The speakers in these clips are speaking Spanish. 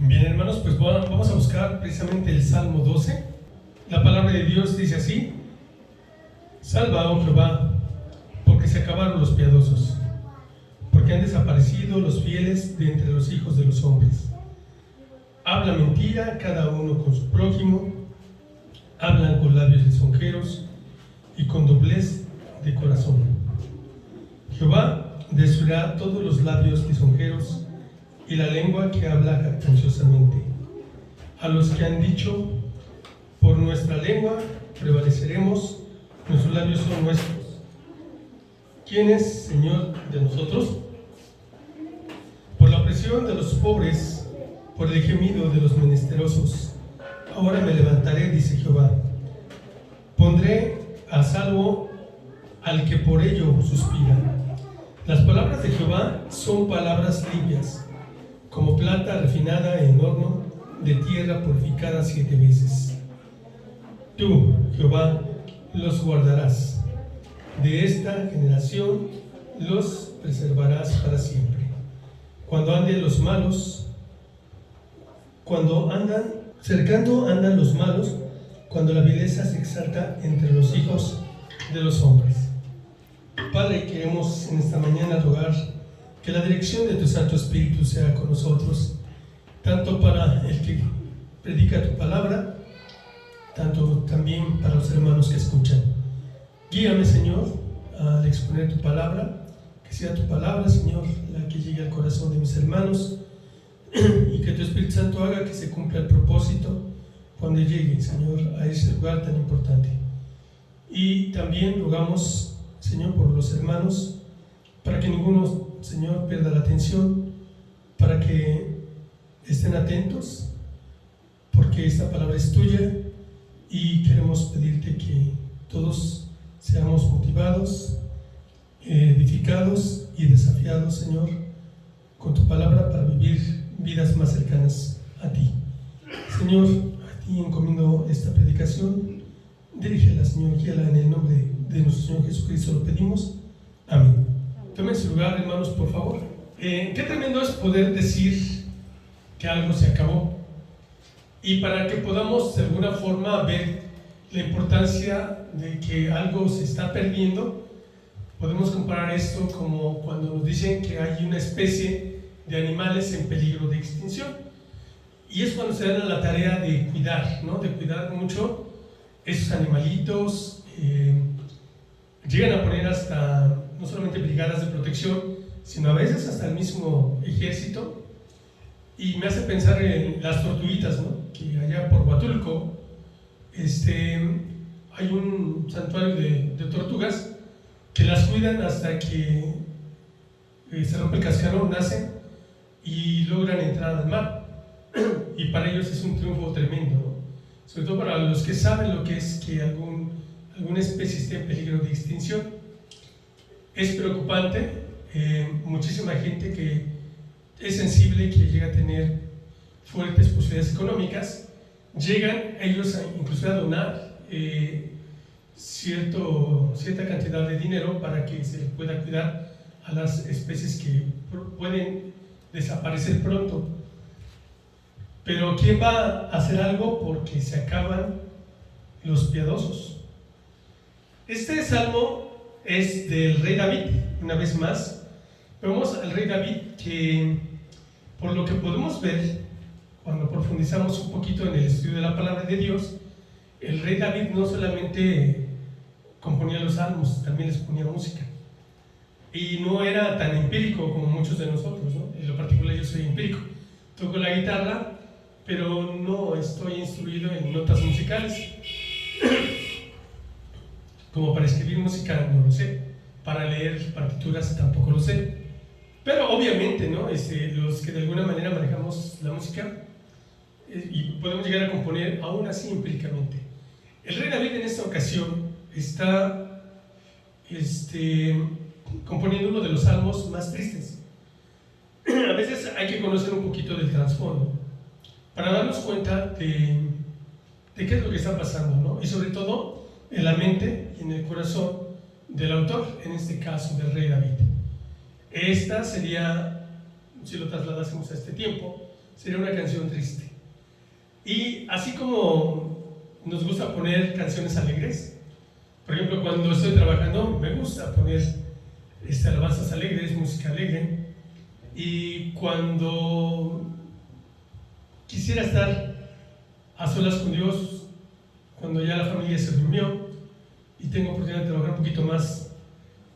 Bien, hermanos, pues vamos a buscar precisamente el Salmo 12. La palabra de Dios dice así: Salva, oh Jehová, porque se acabaron los piadosos, porque han desaparecido los fieles de entre los hijos de los hombres. Habla mentira cada uno con su prójimo, hablan con labios lisonjeros y con doblez de corazón. Jehová destruirá todos los labios lisonjeros y la lengua que habla jactanciosamente. A los que han dicho: por nuestra lengua prevaleceremos, nuestros labios son nuestros. ¿Quién es Señor de nosotros? Por la opresión de los pobres, por el gemido de los menesterosos, ahora me levantaré, dice Jehová. Pondré a salvo al que por ello suspira. Las palabras de Jehová son palabras limpias, como plata refinada en horno de tierra purificada 7 veces. Tú, Jehová, los guardarás. De esta generación los preservarás para siempre. Cuando anden los malos, cercando andan los malos, cuando la vileza se exalta entre los hijos de los hombres. Padre, queremos en esta mañana rogar que la dirección de tu Santo Espíritu sea con nosotros, tanto para el que predica tu palabra, tanto también para los hermanos que escuchan. Guíame, Señor, al exponer tu palabra, que sea tu palabra, Señor, la que llegue al corazón de mis hermanos, y que tu Espíritu Santo haga que se cumpla el propósito cuando llegue, Señor, a ese lugar tan importante. Y también rogamos, Señor, por los hermanos, para que ninguno, Señor, pierda la atención, para que estén atentos, porque esta palabra es tuya y queremos pedirte que todos seamos motivados, edificados y desafiados, Señor, con tu palabra para vivir vidas más cercanas a ti. Señor, a ti encomiendo esta predicación. Dirígela, Señor, guíala en el nombre de nuestro Señor Jesucristo, lo pedimos. Amén. Tomen su lugar, hermanos, por favor. Qué tremendo es poder decir que algo se acabó. Y para que podamos de alguna forma ver la importancia de que algo se está perdiendo, podemos comparar esto como cuando nos dicen que hay una especie de animales en peligro de extinción. Y es cuando se dan a la tarea de cuidar, ¿no? De cuidar mucho esos animalitos. Llegan a poner hasta no solamente brigadas de protección, sino a veces hasta el mismo ejército. Y me hace pensar en las tortuguitas, ¿no? Que allá por Huatulco hay un santuario de tortugas que las cuidan hasta que se rompe el cascarón, nacen y logran entrar al mar. Y para ellos es un triunfo tremendo, ¿no? Sobre todo para los que saben lo que es que alguna especie esté en peligro de extinción. Es preocupante. Muchísima gente que es sensible, que llega a tener fuertes posibilidades económicas, llegan ellos incluso a donar cierta cantidad de dinero para que se pueda cuidar a las especies que pueden desaparecer pronto. Pero ¿quién va a hacer algo porque se acaban los piadosos? Este salmo es del rey David, una vez más. Vemos al rey David que, por lo que podemos ver, cuando profundizamos un poquito en el estudio de la palabra de Dios, el rey David no solamente componía los salmos, también les ponía música. Y no era tan empírico como muchos de nosotros, ¿no? En lo particular yo soy empírico. Toco la guitarra, pero no estoy instruido en notas musicales. Como para escribir música no lo sé, para leer partituras tampoco lo sé. Pero obviamente, ¿no? Los que de alguna manera manejamos la música y podemos llegar a componer aún así empíricamente. El rey David en esta ocasión está componiendo uno de los salmos más tristes. A veces hay que conocer un poquito del trasfondo para darnos cuenta de qué es lo que está pasando, ¿no? Y sobre todo en la mente y en el corazón del autor, en este caso del rey David. Esta sería, si lo trasladásemos a este tiempo, sería una canción triste. Y así como nos gusta poner canciones alegres, por ejemplo, cuando estoy trabajando me gusta poner alabanzas alegres, música alegre, y cuando quisiera estar a solas con Dios, cuando ya la familia se durmió y tengo oportunidad de trabajar un poquito más,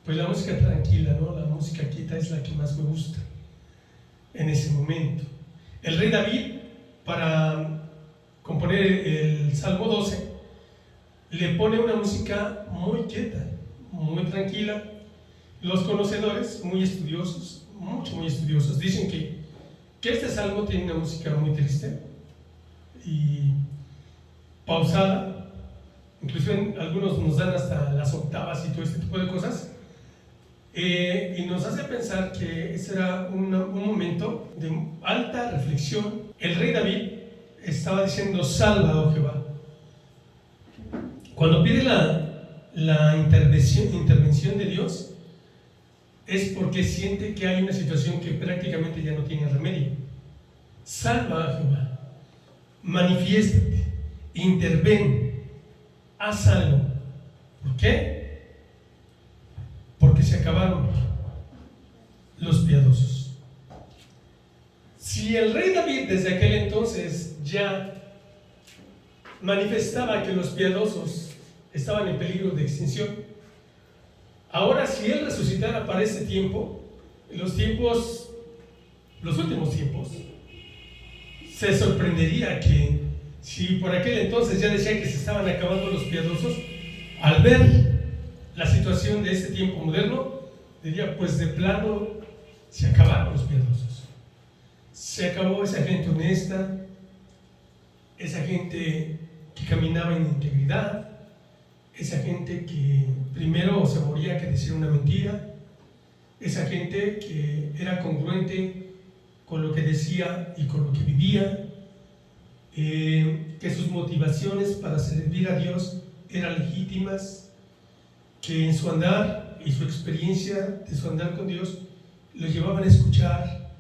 pues la música tranquila, ¿no? La música quieta es la que más me gusta en ese momento. El rey David, para componer el Salmo 12, le pone una música muy quieta, muy tranquila. Los conocedores, muy estudiosos, muy estudiosos, dicen que este salmo tiene una música muy triste y pausada. Incluso algunos nos dan hasta las octavas y todo este tipo de cosas. Y nos hace pensar que ese era un momento de alta reflexión. El rey David estaba diciendo: salva, oh Jehová. Cuando pide la intervención de Dios, es porque siente que hay una situación que prácticamente ya no tiene remedio. Salva a Jehová, manifiéstate, interven, haz algo. ¿Por qué? Porque se acabaron los piadosos. Si el rey David desde aquel entonces ya manifestaba que los piadosos estaban en peligro de extinción, ahora si él resucitara para ese tiempo, los últimos tiempos, se sorprendería que si por aquel entonces ya decía que se estaban acabando los piadosos, al ver la situación de este tiempo moderno, diría: pues de plano se acabaron los piadosos. Se acabó esa gente honesta, esa gente que caminaba en integridad, esa gente que primero se moría que decir una mentira, esa gente que era congruente con lo que decía y con lo que vivía, que sus motivaciones para servir a Dios eran legítimas, que en su andar y su experiencia de su andar con Dios los llevaban a escuchar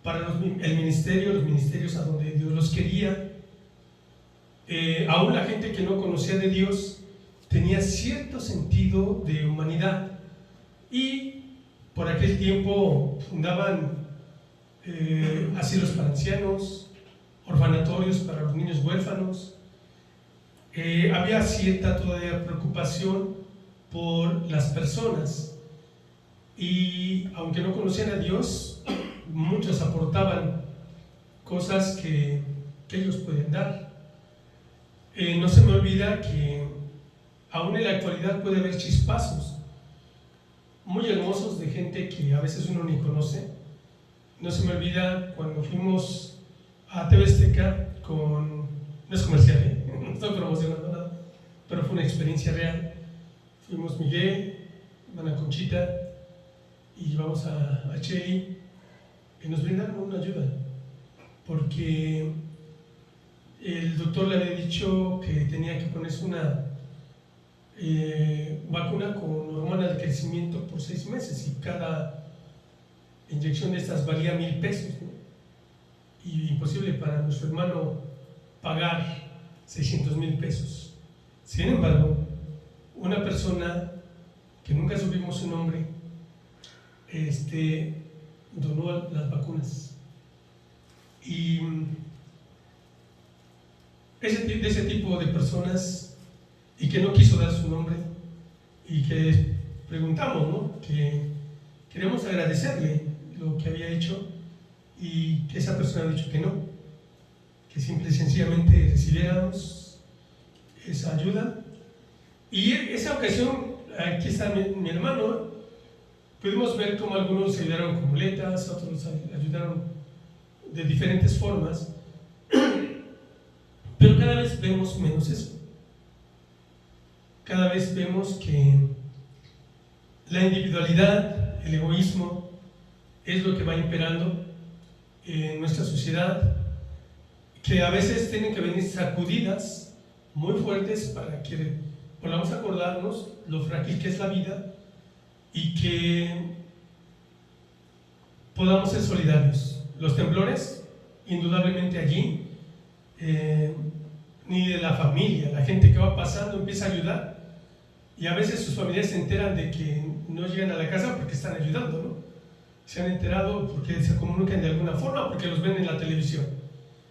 para los ministerios a donde Dios los quería. Aún la gente que no conocía de Dios tenía cierto sentido de humanidad, y por aquel tiempo fundaban asilos para ancianos, orfanatorios para los niños huérfanos. Había cierta todavía preocupación por las personas, y aunque no conocían a Dios, muchos aportaban cosas que ellos podían dar. No se me olvida que aún en la actualidad puede haber chispazos muy hermosos de gente que a veces uno ni conoce. No se me olvida cuando fuimos a TV Azteca con... no es comercial, no estoy promocionando nada, pero fue una experiencia real. Fuimos Miguel, Ana Conchita, y llevamos a Cheli, y nos brindaron una ayuda, porque el doctor le había dicho que tenía que ponerse una vacuna con hormona de crecimiento por 6 meses, y cada inyección de estas valía 1,000 pesos, ¿no? Y imposible para nuestro hermano pagar 600,000 pesos. Sin embargo, una persona que nunca supimos su nombre donó las vacunas, y de ese tipo de personas, y que no quiso dar su nombre, y que preguntamos, ¿no?, que queremos agradecerle lo que había hecho, y que esa persona ha dicho que no, que simple y sencillamente recibiéramos esa ayuda. Y esa ocasión, aquí está mi hermano, pudimos ver cómo algunos ayudaron con muletas, otros ayudaron de diferentes formas, pero cada vez vemos menos eso. Cada vez vemos que la individualidad, el egoísmo, es lo que va imperando en nuestra sociedad, que a veces tienen que venir sacudidas muy fuertes para que podamos acordarnos lo frágil que es la vida, y que podamos ser solidarios. Los temblores indudablemente allí, ni de la familia. La gente que va pasando empieza a ayudar y a veces sus familiares se enteran de que no llegan a la casa porque están ayudando, ¿no? Se han enterado porque se comunican de alguna forma, porque los ven en la televisión,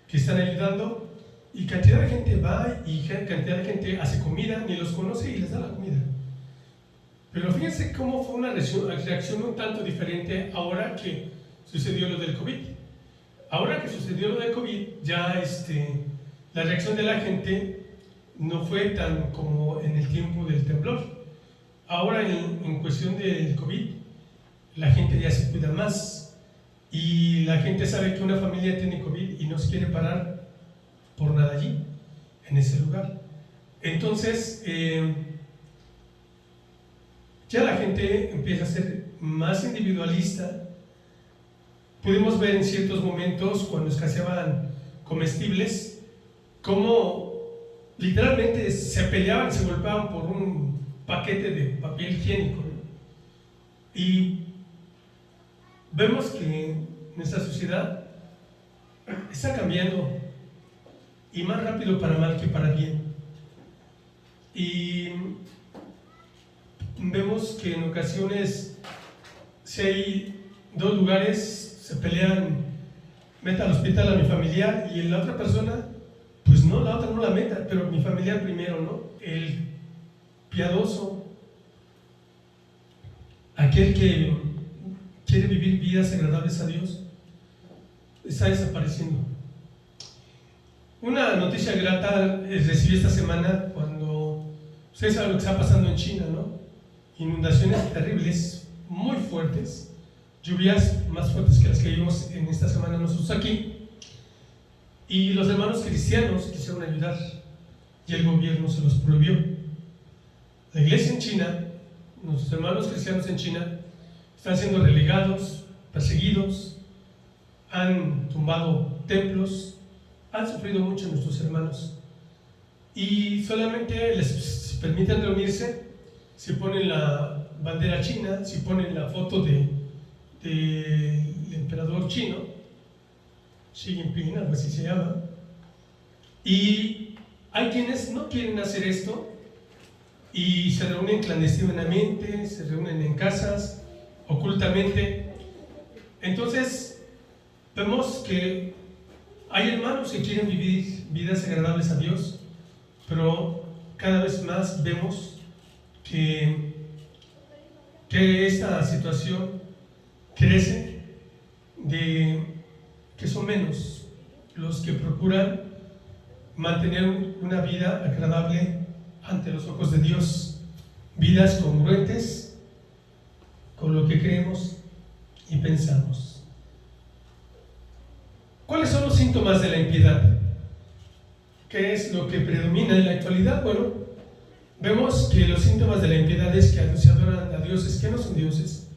que están ayudando, y cantidad de gente va y cantidad de gente hace comida, ni los conoce y les da la comida. Pero fíjense cómo fue una reacción un tanto diferente ahora que sucedió lo del COVID. Ahora que sucedió lo del COVID, ya la reacción de la gente no fue tan como en el tiempo del temblor. Ahora en cuestión del COVID, la gente ya se cuida más y la gente sabe que una familia tiene COVID y no se quiere parar por nada allí, en ese lugar. Entonces, ya la gente empieza a ser más individualista. Pudimos ver en ciertos momentos, cuando escaseaban comestibles, cómo literalmente se peleaban, se golpeaban por un paquete de papel higiénico, ¿no? Y vemos que nuestra sociedad está cambiando, y más rápido para mal que para bien. Y vemos que en ocasiones, si hay dos lugares, se pelean, meta al hospital a mi familiar, y la otra persona, pues no, la otra no la meta, pero mi familiar primero, ¿no? El piadoso, aquel que quiere vivir vidas agradables a Dios, está desapareciendo. Una noticia grata recibí esta semana cuando ustedes saben lo que está pasando en China, ¿no? Inundaciones terribles, muy fuertes, lluvias más fuertes que las que vimos en esta semana nosotros aquí, y los hermanos cristianos quisieron ayudar y el gobierno se los prohibió. La iglesia en China, nuestros hermanos cristianos en China, están siendo relegados, perseguidos, han tumbado templos, han sufrido mucho nuestros hermanos, y solamente les permiten reunirse si ponen la bandera china, si ponen la foto del emperador chino, Xi Jinping, algo así se llama. Y hay quienes no quieren hacer esto y se reúnen clandestinamente, se reúnen en casas, ocultamente. Entonces vemos que hay hermanos que quieren vivir vidas agradables a Dios, pero cada vez más vemos que esta situación crece, de que son menos los que procuran mantener una vida agradable ante los ojos de Dios, vidas congruentes con lo que creemos y pensamos. ¿Cuáles son los síntomas de la impiedad? ¿Qué es lo que predomina en la actualidad? Bueno, vemos que los síntomas de la impiedad es que se adoran a dioses que no son dioses.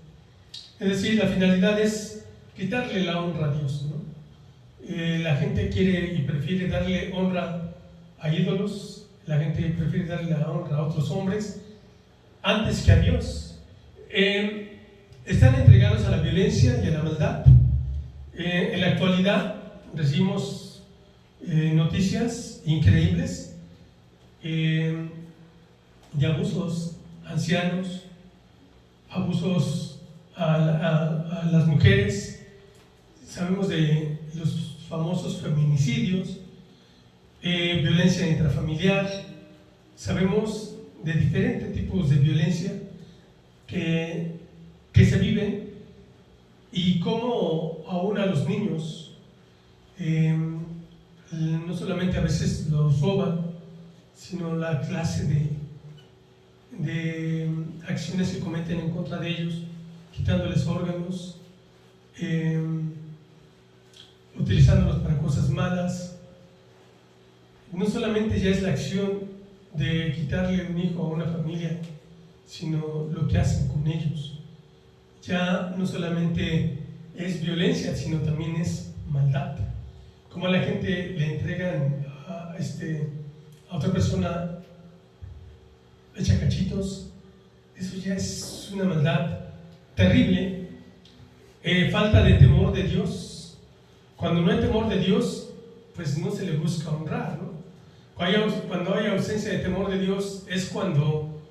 Es decir, la finalidad es quitarle la honra a Dios, ¿no? La gente quiere y prefiere darle honra a ídolos, la gente prefiere darle la honra a otros hombres antes que a Dios. Están entregados a la violencia y a la maldad. En la actualidad recibimos noticias increíbles de abusos a ancianos, abusos a las mujeres. Sabemos de los famosos feminicidios, violencia intrafamiliar. Sabemos de diferentes tipos de violencia que se viven, y cómo aún a los niños no solamente a veces los roban, sino la clase de acciones que cometen en contra de ellos, quitándoles órganos, utilizándolos para cosas malas. No solamente ya es la acción de quitarle un hijo a una familia, sino lo que hacen con ellos. Ya no solamente es violencia, sino también es maldad. Como a la gente le entregan a otra persona hecha cachitos, eso ya es una maldad terrible. Falta de temor de Dios, Cuando no hay temor de Dios, pues no se le busca honrar, ¿no? Cuando hay ausencia de temor de Dios es cuando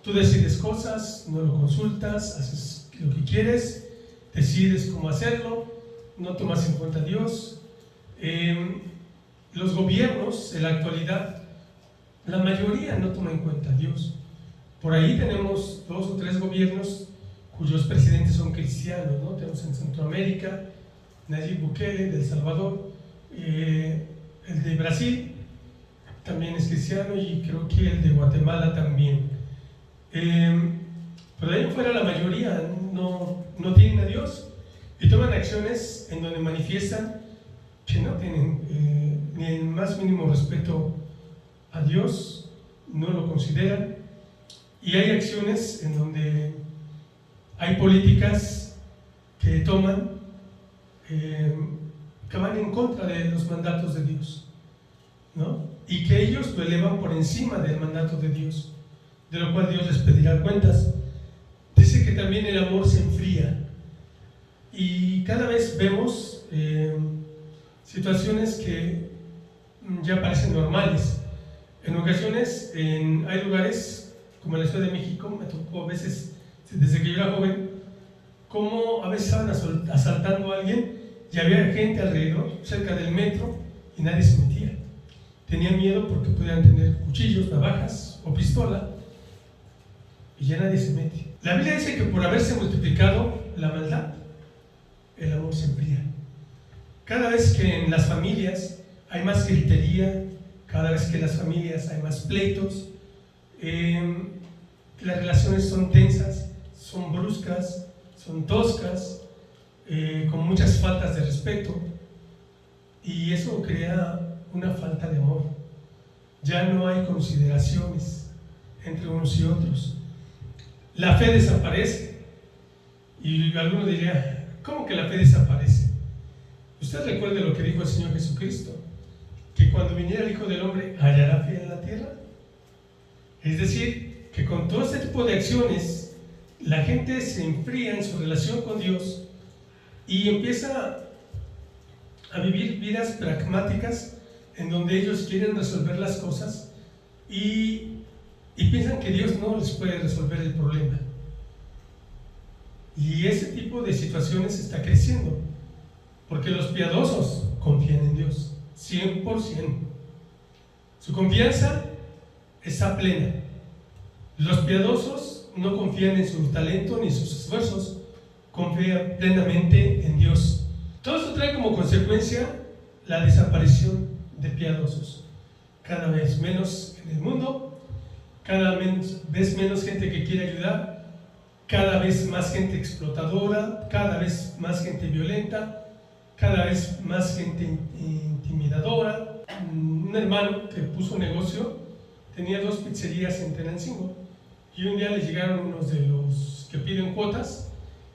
tú decides cosas, no lo consultas, haces lo que quieres, decides cómo hacerlo, no tomas en cuenta a Dios. Los gobiernos en la actualidad, la mayoría no toma en cuenta a Dios. Por ahí tenemos 2 o 3 gobiernos cuyos presidentes son cristianos, ¿no? Tenemos en Centroamérica Nayib Bukele de El Salvador, el de Brasil también es cristiano, y creo que el de Guatemala también. Pero de ahí en fuera la mayoría no tienen a Dios y toman acciones en donde manifiestan que no tienen ni el más mínimo respeto a Dios, no lo consideran, y hay acciones en donde hay políticas que toman que van en contra de los mandatos de Dios, ¿no? Y que ellos lo elevan por encima del mandato de Dios, de lo cual Dios les pedirá cuentas. Dice que también el amor se enfría, y cada vez vemos situaciones que ya parecen normales. En ocasiones, hay lugares como en la Ciudad de México, me tocó a veces, desde que yo era joven, como a veces estaban asaltando a alguien y había gente alrededor, cerca del metro, y nadie se metía. Tenían miedo porque podían tener cuchillos, navajas o pistola, y ya nadie se mete. La Biblia dice que por haberse multiplicado la maldad, el amor se enfría. Cada vez que en las familias hay más gritería, cada vez que en las familias hay más pleitos, las relaciones son tensas, son bruscas, son toscas, con muchas faltas de respeto, y eso crea una falta de amor. Ya no hay consideraciones entre unos y otros. La fe desaparece, y alguno diría, ¿cómo que la fe desaparece? Usted recuerde lo que dijo el Señor Jesucristo, que cuando viniera el Hijo del Hombre, ¿hallará fe en la tierra? Es decir, que con todo este tipo de acciones, la gente se enfría en su relación con Dios y empieza a vivir vidas pragmáticas en donde ellos quieren resolver las cosas y piensan que Dios no les puede resolver el problema. Y ese tipo de situaciones está creciendo, porque los piadosos confían en Dios, 100%. Su confianza está plena. Los piadosos no confían en su talento ni sus esfuerzos, confían plenamente en Dios. Todo esto trae como consecuencia la desaparición de piadosos. Cada vez menos en el mundo, cada vez menos gente que quiere ayudar, cada vez más gente explotadora, cada vez más gente violenta, cada vez más gente intimidadora. Un hermano que puso un negocio tenía 2 pizzerías en Tenancingo, y un día le llegaron unos de los que piden cuotas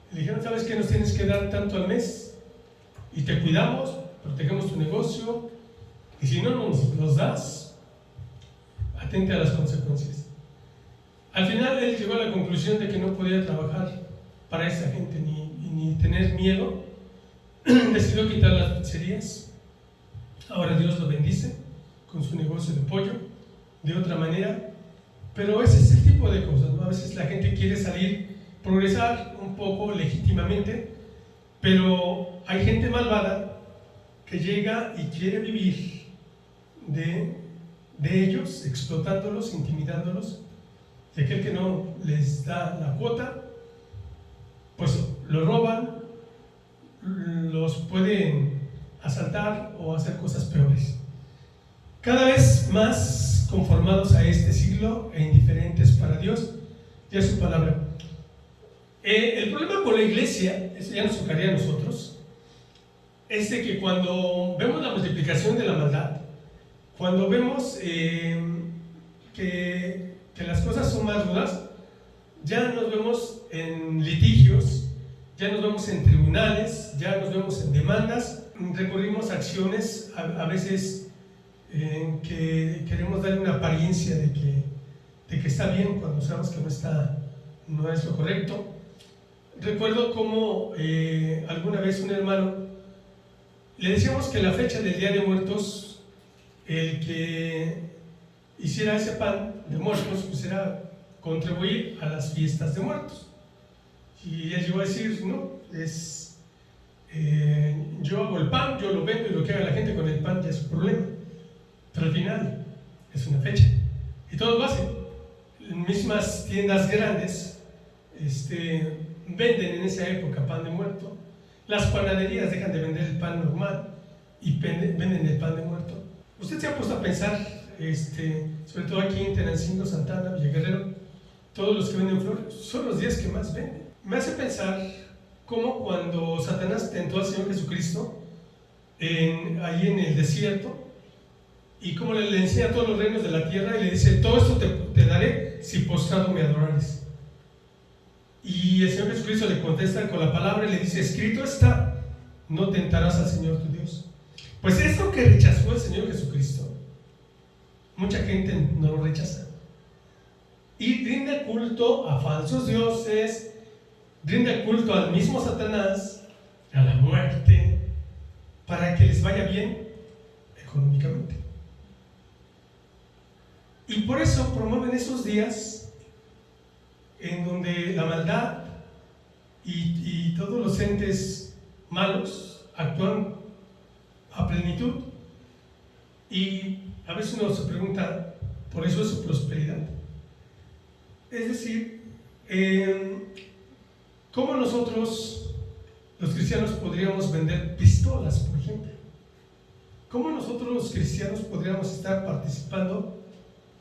y le dijeron, ¿sabes qué? Nos tienes que dar tanto al mes y te cuidamos, protegemos tu negocio, y si no nos los das, atente a las consecuencias. Al final él llegó a la conclusión de que no podía trabajar para esa gente ni tener miedo. Decidió quitar las pizzerías. Ahora Dios lo bendice con su negocio de pollo de otra manera, pero ese es el tipo de cosas, ¿no? A veces la gente quiere salir, progresar un poco legítimamente, pero hay gente malvada que llega y quiere vivir de ellos, explotándolos, intimidándolos, y aquel que no les da la cuota, pues lo roban, los pueden asaltar o hacer cosas peores. Cada vez más conformados a este siglo e indiferentes para Dios y a su palabra. El problema con la iglesia, eso ya nos tocaría a nosotros, es de que cuando vemos la multiplicación de la maldad, cuando vemos que las cosas son más rudas, ya nos vemos en litigios, ya nos vemos en tribunales, ya nos vemos en demandas, recurrimos a acciones a veces en que queremos darle una apariencia de que está bien cuando sabemos que no es lo correcto. Recuerdo cómo alguna vez un hermano le decíamos que la fecha del Día de Muertos, el que hiciera ese pan de muertos, pues era contribuir a las fiestas de muertos. Y él llegó a decir, no, yo hago el pan, yo lo vendo y lo que haga la gente con el pan ya es su problema. Pero al final es una fecha. Y todos lo hacen. Mismas tiendas grandes venden en esa época pan de muerto. Las panaderías dejan de vender el pan normal y venden el pan de muerto. Usted se ha puesto a pensar, sobre todo aquí en Tenancingo, Santana, Villa Guerrero, todos los que venden flores son los días que más venden. Me hace pensar cómo cuando Satanás tentó al Señor Jesucristo ahí en el desierto, y cómo le enseña todos los reinos de la tierra y le dice, todo esto te daré si postrado me adorares. Y el Señor Jesucristo le contesta con la palabra y le dice, escrito está, no tentarás al Señor tu Dios. Pues esto que rechazó el Señor Jesucristo, mucha gente no lo rechaza y rinde culto a falsos dioses, rinde culto al mismo Satanás, a la muerte, para que les vaya bien económicamente. Y por eso promueven esos días en donde la maldad y todos los entes malos actúan a plenitud. Y a veces uno se pregunta, ¿por eso es su prosperidad? Es decir, ¿cómo nosotros, los cristianos, podríamos vender pistolas, por ejemplo? ¿Cómo nosotros, los cristianos, podríamos estar participando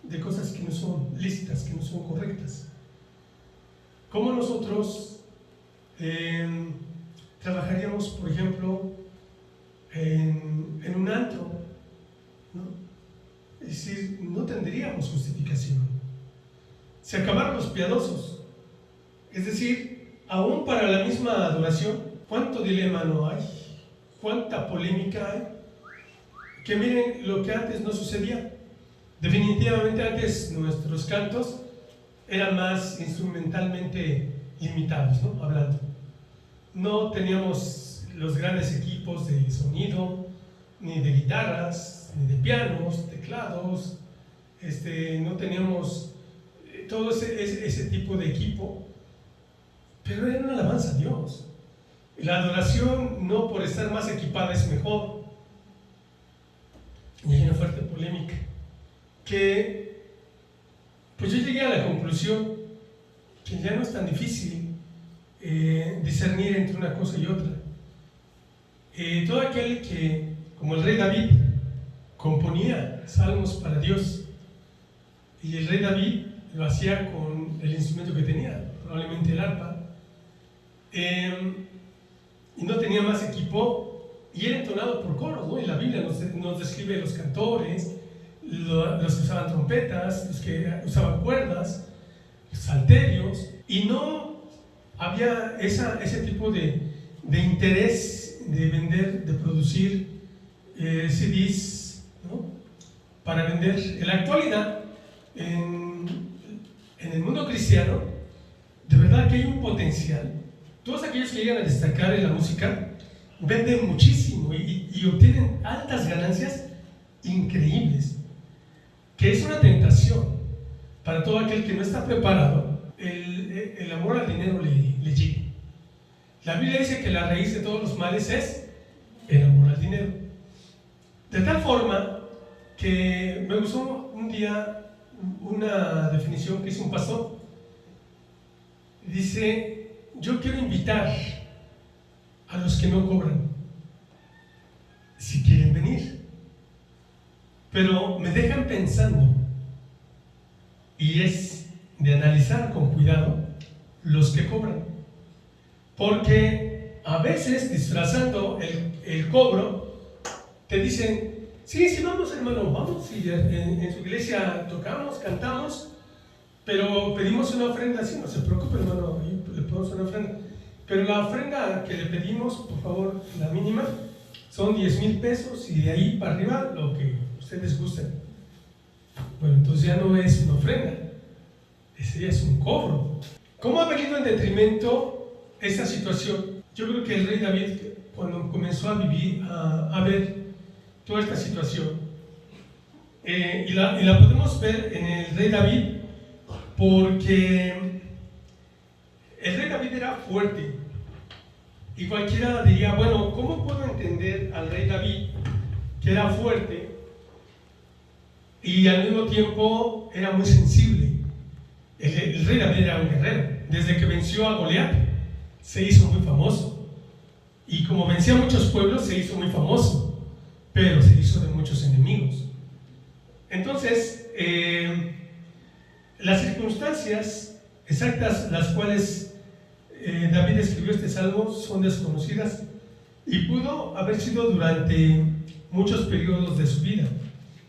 de cosas que no son lícitas, que no son correctas? ¿Cómo nosotros trabajaríamos, por ejemplo, en un antro, ¿no? Es decir, no tendríamos justificación. Se acabaron los piadosos. Es decir, aún para la misma adoración, ¿cuánto dilema no hay? ¿Cuánta polémica hay? Que miren lo que antes no sucedía. Definitivamente antes nuestros cantos eran más instrumentalmente limitados, ¿no? Hablando. No teníamos los grandes equipos de sonido, ni de guitarras, ni de pianos, teclados, no teníamos todo ese tipo de equipo, pero era una alabanza a Dios. La adoración no por estar más equipada es mejor. Y hay una fuerte polémica que, pues yo llegué a la conclusión que ya no es tan difícil discernir entre una cosa y otra. Todo aquel que, como el rey David, componía salmos para Dios, y el rey David lo hacía con el instrumento que tenía, probablemente el arpa, y no tenía más equipo, y era entonado por coros, ¿no? Y la Biblia nos describe los cantores, los que usaban trompetas, los que usaban cuerdas, salterios, y no había ese tipo de interés de vender, de producir CDs, ¿no? Para vender. En la actualidad, en el mundo cristiano, de verdad que hay un potencial. Todos aquellos que llegan a destacar en la música venden muchísimo y obtienen altas ganancias increíbles, que es una tentación para todo aquel que no está preparado. El amor al dinero le llega. La Biblia dice que la raíz de todos los males es el amor al dinero. De tal forma que me gustó un día una definición que hizo un pastor. Dice, yo quiero invitar a los que no cobran, si quieren venir, pero me dejan pensando, y es de analizar con cuidado los que cobran, porque a veces disfrazando el cobro te dicen, sí, vamos hermano, vamos, y en su iglesia tocamos, cantamos, pero pedimos una ofrenda. Sí, no se preocupe hermano, ahí le ponemos una ofrenda, pero la ofrenda que le pedimos, por favor, la mínima, son 10,000 pesos, y de ahí para arriba lo que ustedes gusten. Bueno, entonces ya no es una ofrenda, ese ya es un cobro. ¿Cómo ha venido en detrimento esta situación? Yo creo que el rey David cuando comenzó a vivir, a ver toda esta situación. Y la podemos ver en el rey David, porque el rey David era fuerte. Y cualquiera diría, bueno, ¿cómo puedo entender al rey David, que era fuerte y al mismo tiempo era muy sensible? El rey David era un guerrero. Desde que venció a Goliat, se hizo muy famoso. Y como vencía a muchos pueblos, se hizo muy famoso, pero se hizo de muchos enemigos. Entonces, las circunstancias exactas las cuales David escribió este salmo son desconocidas y pudo haber sido durante muchos periodos de su vida.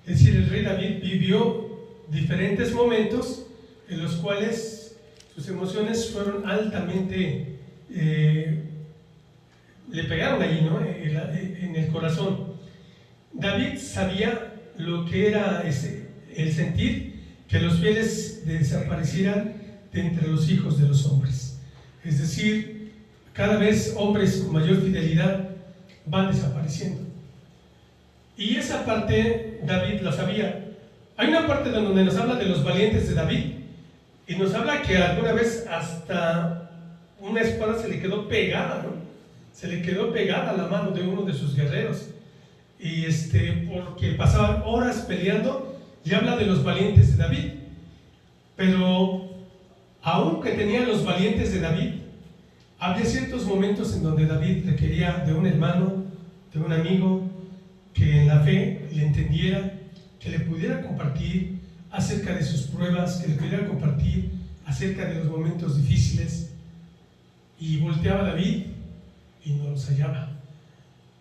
Es decir, el rey David vivió diferentes momentos en los cuales sus emociones fueron altamente, le pegaron allí, ¿no? En el corazón. David sabía lo que era el sentir que los fieles desaparecieran de entre los hijos de los hombres. Es decir, cada vez hombres con mayor fidelidad van desapareciendo. Y esa parte David la sabía. Hay una parte donde nos habla de los valientes de David y nos habla que alguna vez hasta una espada se le quedó pegada, ¿no? Se le quedó pegada a la mano de uno de sus guerreros, y porque pasaban horas peleando, y habla de los valientes de David. Pero aunque tenía los valientes de David, había ciertos momentos en donde David requería de un hermano, de un amigo, que en la fe le entendiera, que le pudiera compartir acerca de sus pruebas, que le pudiera compartir acerca de los momentos difíciles. Y volteaba David y no los hallaba.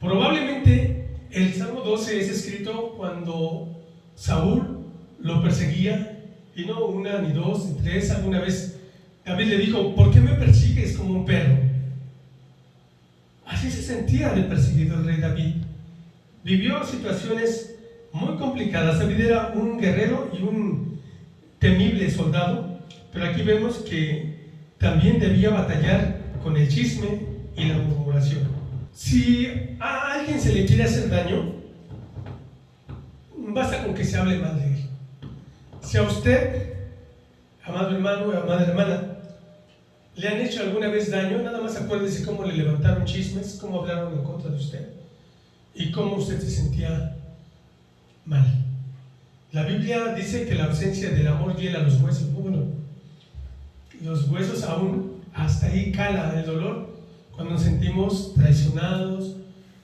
Probablemente el Salmo 12 es escrito cuando Saúl lo perseguía, y no una, ni dos, ni tres. Alguna vez David le dijo: ¿por qué me persigues como un perro? Así se sentía de perseguido el rey David. Vivió situaciones muy complicadas. David era un guerrero y un temible soldado, pero aquí vemos que también debía batallar con el chisme y la murmuración. Si a alguien se le quiere hacer daño, basta con que se hable mal de él. Si a usted, amado hermano o amada hermana, le han hecho alguna vez daño, nada más acuérdese cómo le levantaron chismes, cómo hablaron en contra de usted y cómo usted se sentía mal. La Biblia dice que la ausencia del amor hiela los huesos. Bueno, los huesos aún, hasta ahí cala el dolor cuando nos sentimos traicionados,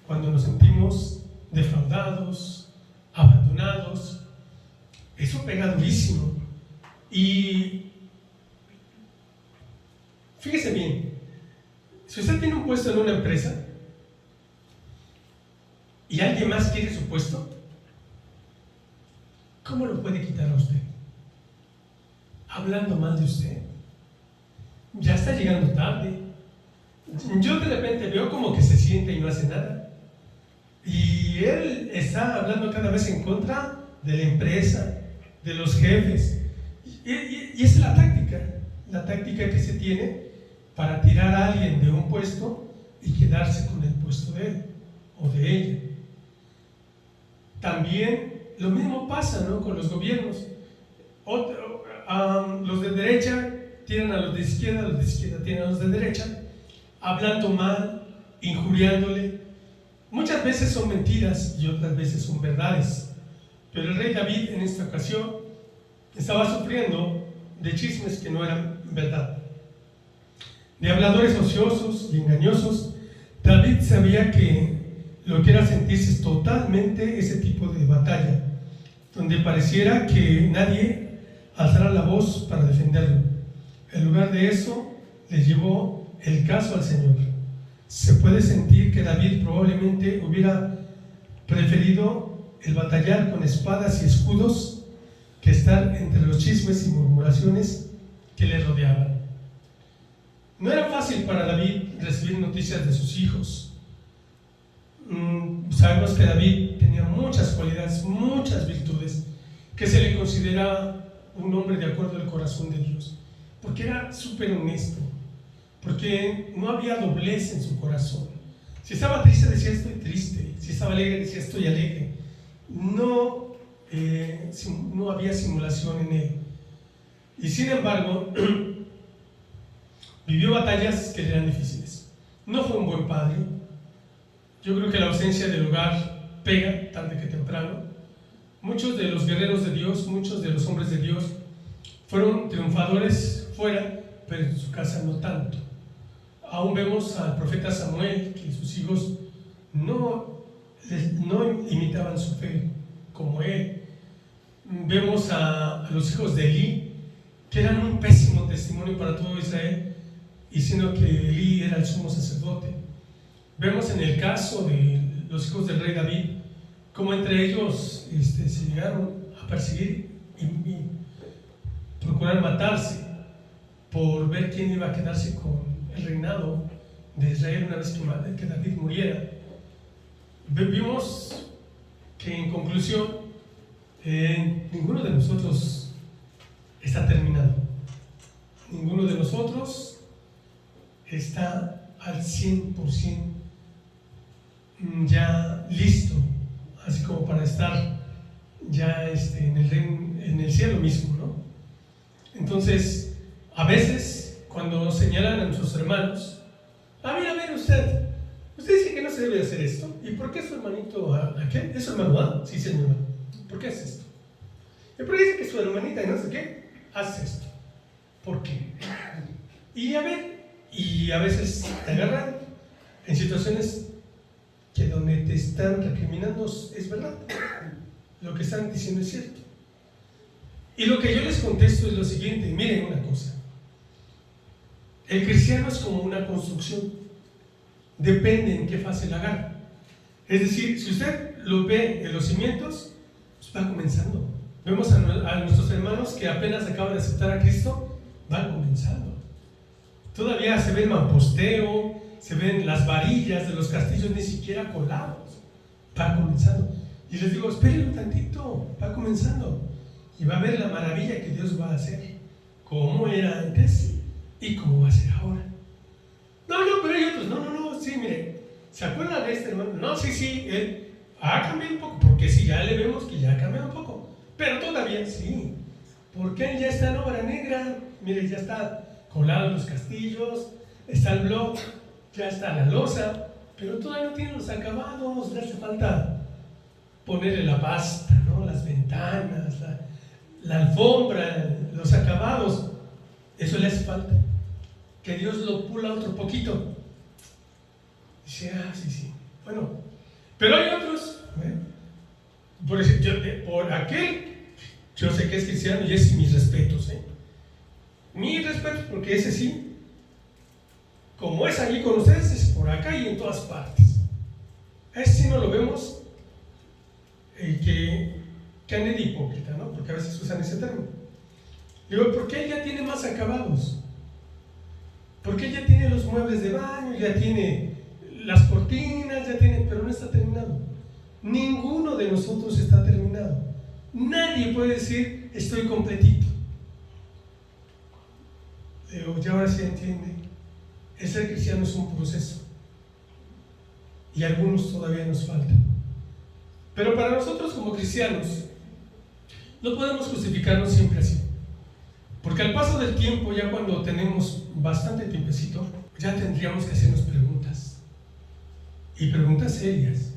cuando nos sentimos defraudados, abandonados. Eso pega durísimo. Y fíjese bien, si usted tiene un puesto en una empresa y alguien más quiere su puesto, ¿cómo lo puede quitar a usted? Hablando mal de usted. Ya está llegando tarde. Yo de repente veo como que se siente y no hace nada. Y él está hablando cada vez en contra de la empresa, de los jefes. Y esa es la táctica que se tiene para tirar a alguien de un puesto y quedarse con el puesto de él o de ella. También lo mismo pasa, ¿no?, con los gobiernos. Los de derecha tienen a los de izquierda tienen a los de derecha, hablando mal, injuriándole. Muchas veces son mentiras y otras veces son verdades. Pero el rey David en esta ocasión estaba sufriendo de chismes que no eran verdad, de habladores ociosos y engañosos. David sabía que lo que era sentirse totalmente ese tipo de batalla, donde pareciera que nadie alzará la voz para defenderlo. En lugar de eso, le llevó el caso al Señor. Se puede sentir que David probablemente hubiera preferido el batallar con espadas y escudos que estar entre los chismes y murmuraciones que le rodeaban. No era fácil para David recibir noticias de sus hijos. Sabemos que David tenía muchas cualidades, muchas virtudes, que se le consideraba un hombre de acuerdo al corazón de Dios, porque era súper honesto, porque no había doblez en su corazón. Si estaba triste, decía estoy triste. Si estaba alegre, decía estoy alegre. No, no había simulación en él. Y sin embargo, vivió batallas que le eran difíciles. No fue un buen padre. Yo creo que la ausencia del hogar pega tarde que temprano. Muchos de los guerreros de Dios, muchos de los hombres de Dios fueron triunfadores fuera, pero en su casa no tanto. Aún vemos al profeta Samuel que sus hijos no imitaban su fe como él. Vemos a los hijos de Elí que eran un pésimo testimonio para todo Israel, y siendo que Elí era el sumo sacerdote. Vemos en el caso de los hijos del rey David como entre ellos se llegaron a perseguir y procurar matarse por ver quién iba a quedarse con el reinado de Israel una vez que David muriera. Vimos que en conclusión ninguno de nosotros está terminado. Ninguno de nosotros está al 100% ya listo, así como para estar ya en el cielo mismo, ¿no? Entonces, a veces, cuando señalan a nuestros hermanos, a ver, usted dice que no se debe hacer esto, ¿y por qué su hermanito aquel? ¿Es su hermano A? Sí, es mi hermano. ¿Por qué hace esto? ¿Y por qué dice que su hermanita y no sé qué hace esto? ¿Por qué? Y a veces te agarran en situaciones que donde te están recriminando es verdad, lo que están diciendo es cierto. Y lo que yo les contesto es lo siguiente: miren una cosa, el cristiano es como una construcción, depende en qué fase la agarra. Es decir, si usted lo ve en los cimientos, pues va comenzando. Vemos a nuestros hermanos que apenas acaban de aceptar a Cristo, van comenzando. Todavía se ve el mamposteo, se ven las varillas de los castillos ni siquiera colados. Va comenzando. Y les digo, espérenlo tantito, va comenzando. Y va a ver la maravilla que Dios va a hacer, como era antes y como va a ser ahora. No, pero hay otros. No, sí, mire, ¿se acuerdan de este hermano? No, sí, él ha cambiado un poco, porque sí, ya le vemos que ya ha cambiado un poco. Pero todavía sí, porque él ya está en obra negra. Mire, ya está colado en los castillos, está el bloc, ya está la losa, pero todavía no tiene los acabados. Le hace falta ponerle la pasta, ¿no? Las ventanas, la alfombra, los acabados. Eso le hace falta. Que Dios lo pula otro poquito. Dice, sí. Bueno, pero hay otros, por ejemplo, por aquel, yo sé que es cristiano y es mis respetos, mis respetos, porque ese sí, como es allí con ustedes, es por acá y en todas partes. Ese sí no lo vemos que ande de hipócrita, ¿no? Porque a veces usan ese término. Digo, porque él ya tiene más acabados, porque él ya tiene los muebles de baño, ya tiene las cortinas, pero no está terminado. Ninguno de nosotros está terminado. Nadie puede decir estoy completito. Digo, ya ahora se entiende. El ser cristiano es un proceso y algunos todavía nos faltan. Pero para nosotros como cristianos no podemos justificarnos siempre así, porque al paso del tiempo, ya cuando tenemos bastante tiempecito, ya tendríamos que hacernos preguntas, y preguntas serias.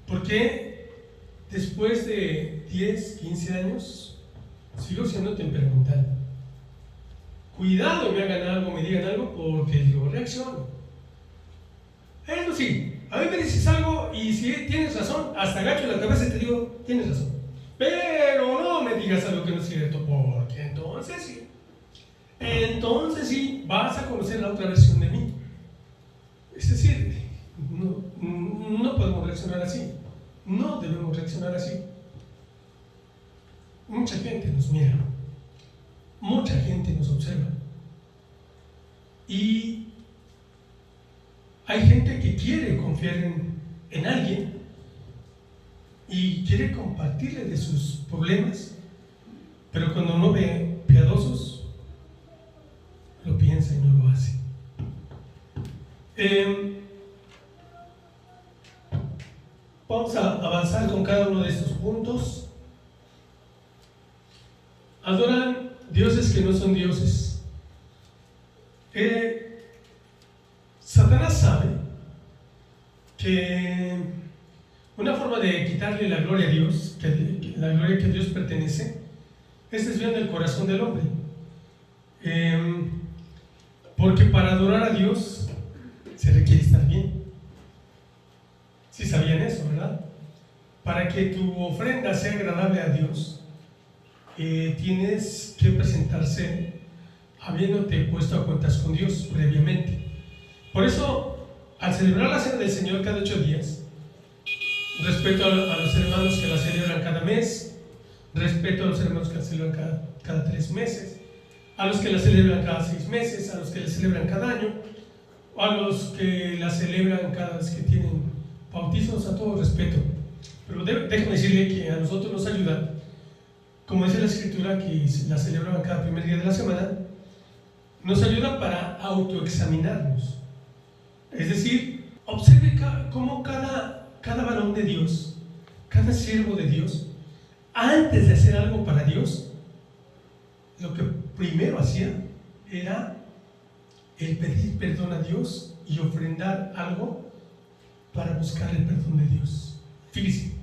¿Por qué después de 10, 15 años sigo siendo temperamental? Cuidado me hagan algo, me digan algo, porque yo reacciono. Eso sí, a mí me dices algo y si tienes razón, hasta agacho la cabeza y te digo, tienes razón. Pero no me digas algo que no es cierto, porque entonces sí vas a conocer la otra versión de mí. Es decir, no podemos reaccionar así, no debemos reaccionar así. Mucha gente nos mira, mucha gente nos observa, y hay gente que quiere confiar en alguien y quiere compartirle de sus problemas, pero cuando no ve piadosos, lo piensa y no lo hace. Vamos a avanzar con cada uno de estos puntos. Adoran dioses que no son dioses. Satanás sabe que una forma de quitarle la gloria a Dios, la gloria que a Dios pertenece, es desviando el corazón del hombre. Porque para adorar a Dios se requiere estar bien. Si sabían eso, ¿verdad? Para que tu ofrenda sea agradable a Dios, tienes que presentarse habiéndote puesto a cuentas con Dios previamente. Por eso, al celebrar la Cena del Señor cada 8 días, respeto a los hermanos que la celebran cada mes, respeto a los hermanos que la celebran cada 3 meses, a los que la celebran cada 6 meses, a los que la celebran cada año, o a los que la celebran cada vez que tienen bautizos, a todo respeto. Pero déjame decirle que a nosotros nos ayuda, como dice la Escritura, que la celebraban cada primer día de la semana, nos ayuda para autoexaminarnos. Es decir, observe cómo cada varón de Dios, cada siervo de Dios, antes de hacer algo para Dios, lo que primero hacía era el pedir perdón a Dios y ofrendar algo para buscar el perdón de Dios. Fíjense,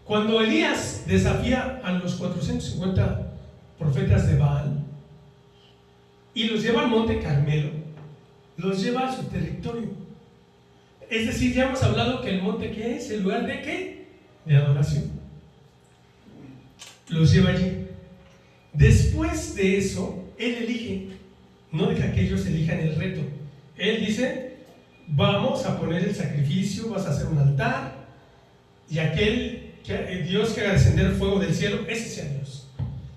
cuando Elías desafía a los 450 profetas de Baal y los lleva al monte Carmelo, los lleva a su territorio. Es decir, ya hemos hablado que el monte, ¿qué es? ¿El lugar de qué? De adoración. Los lleva allí. Después de eso, él elige, no deja que ellos elijan el reto. Él dice: vamos a poner el sacrificio, vas a hacer un altar, y aquel Dios que haga descender el fuego del cielo, ese sea Dios.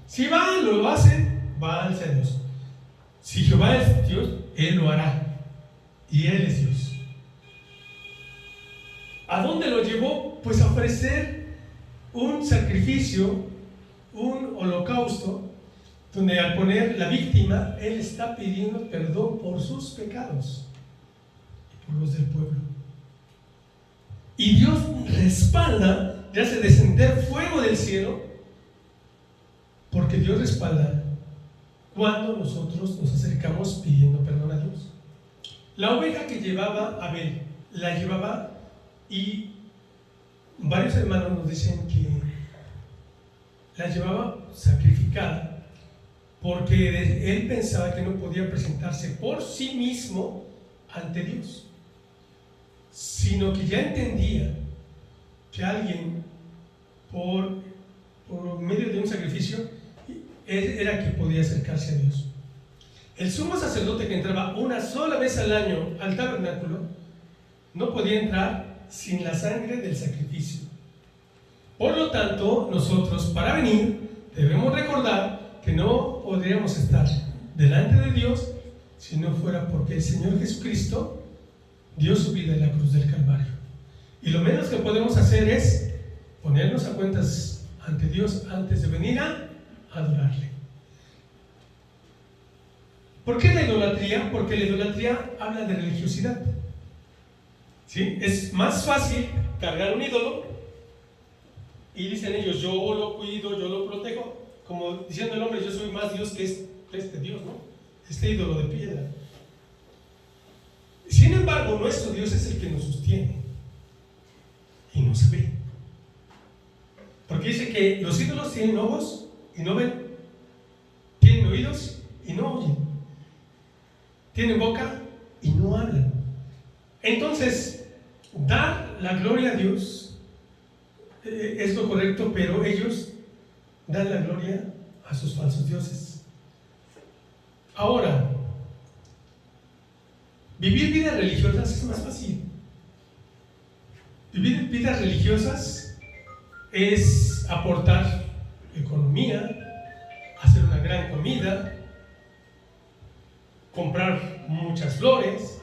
Si Baal lo hace, Baal sea Dios. Si Jehová es Dios, Él lo hará, y Él es Dios. ¿A dónde lo llevó? Pues a ofrecer un sacrificio, un holocausto, donde al poner la víctima, Él está pidiendo perdón por sus pecados y por los del pueblo. Y Dios respalda, y hace descender fuego del cielo, porque Dios respalda cuando nosotros nos acercamos pidiendo perdón a Dios. La oveja que llevaba Abel, la llevaba, y varios hermanos nos dicen que la llevaba sacrificada, porque él pensaba que no podía presentarse por sí mismo ante Dios, sino que ya entendía que alguien por medio de un sacrificio era que podía acercarse a Dios. El sumo sacerdote que entraba una sola vez al año al tabernáculo no podía entrar sin la sangre del sacrificio. Por lo tanto, nosotros para venir debemos recordar que no podríamos estar delante de Dios si no fuera porque el Señor Jesucristo dio su vida en la cruz del Calvario. Y lo menos que podemos hacer es ponernos a cuentas ante Dios antes de venir a adorarle. ¿Por qué la idolatría? Porque la idolatría habla de religiosidad. ¿Sí? Es más fácil cargar un ídolo y dicen ellos: yo lo cuido, yo lo protejo, como diciendo el hombre: yo soy más Dios que este Dios, ¿no? Este ídolo de piedra. Sin embargo, nuestro Dios es el que nos sostiene y nos ve, porque dice que los ídolos tienen ojos y no ven, tienen oídos y no oyen, tienen boca y no hablan. Entonces, dar la gloria a Dios es lo correcto, pero ellos dan la gloria a sus falsos dioses. Ahora, vivir vidas religiosas es más fácil. Vivir vidas religiosas es aportar economía, hacer una gran comida, comprar muchas flores.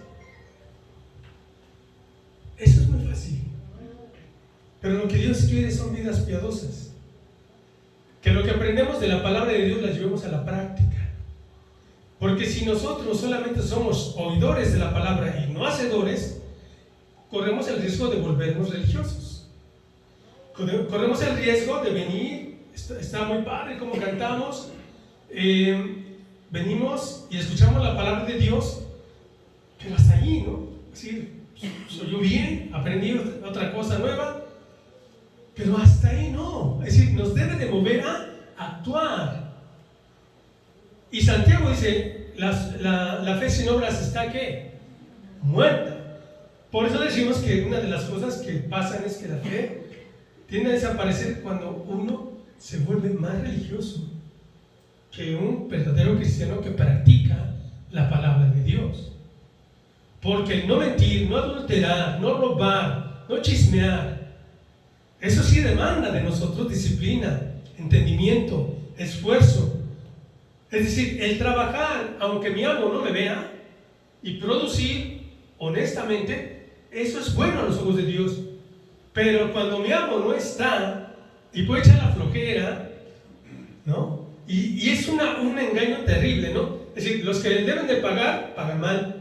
Eso es muy fácil. Pero lo que Dios quiere son vidas piadosas. Que lo que aprendemos de la palabra de Dios la llevemos a la práctica. Porque si nosotros solamente somos oidores de la palabra y no hacedores, corremos el riesgo de volvernos religiosos. corremos el riesgo de venir, está muy padre como cantamos, venimos y escuchamos la palabra de Dios, pero hasta allí, ¿no? Así, soy yo bien, aprendí otra cosa nueva, pero hasta ahí no. Es decir, nos debe de mover a actuar. Y Santiago dice, la fe sin obras está, ¿qué? Muerta. Por eso decimos que una de las cosas que pasan es que la fe tiende a desaparecer cuando uno se vuelve más religioso que un verdadero cristiano que practica la palabra de Dios. Porque el no mentir, no adulterar, no robar, no chismear, eso sí demanda de nosotros disciplina, entendimiento, esfuerzo. Es decir, el trabajar, aunque mi amo no me vea, y producir honestamente, eso es bueno a los ojos de Dios. Pero cuando mi amo no está y puede echar la flojera, ¿no? Y es un engaño terrible, ¿no? Es decir, los que deben de pagar, pagan mal.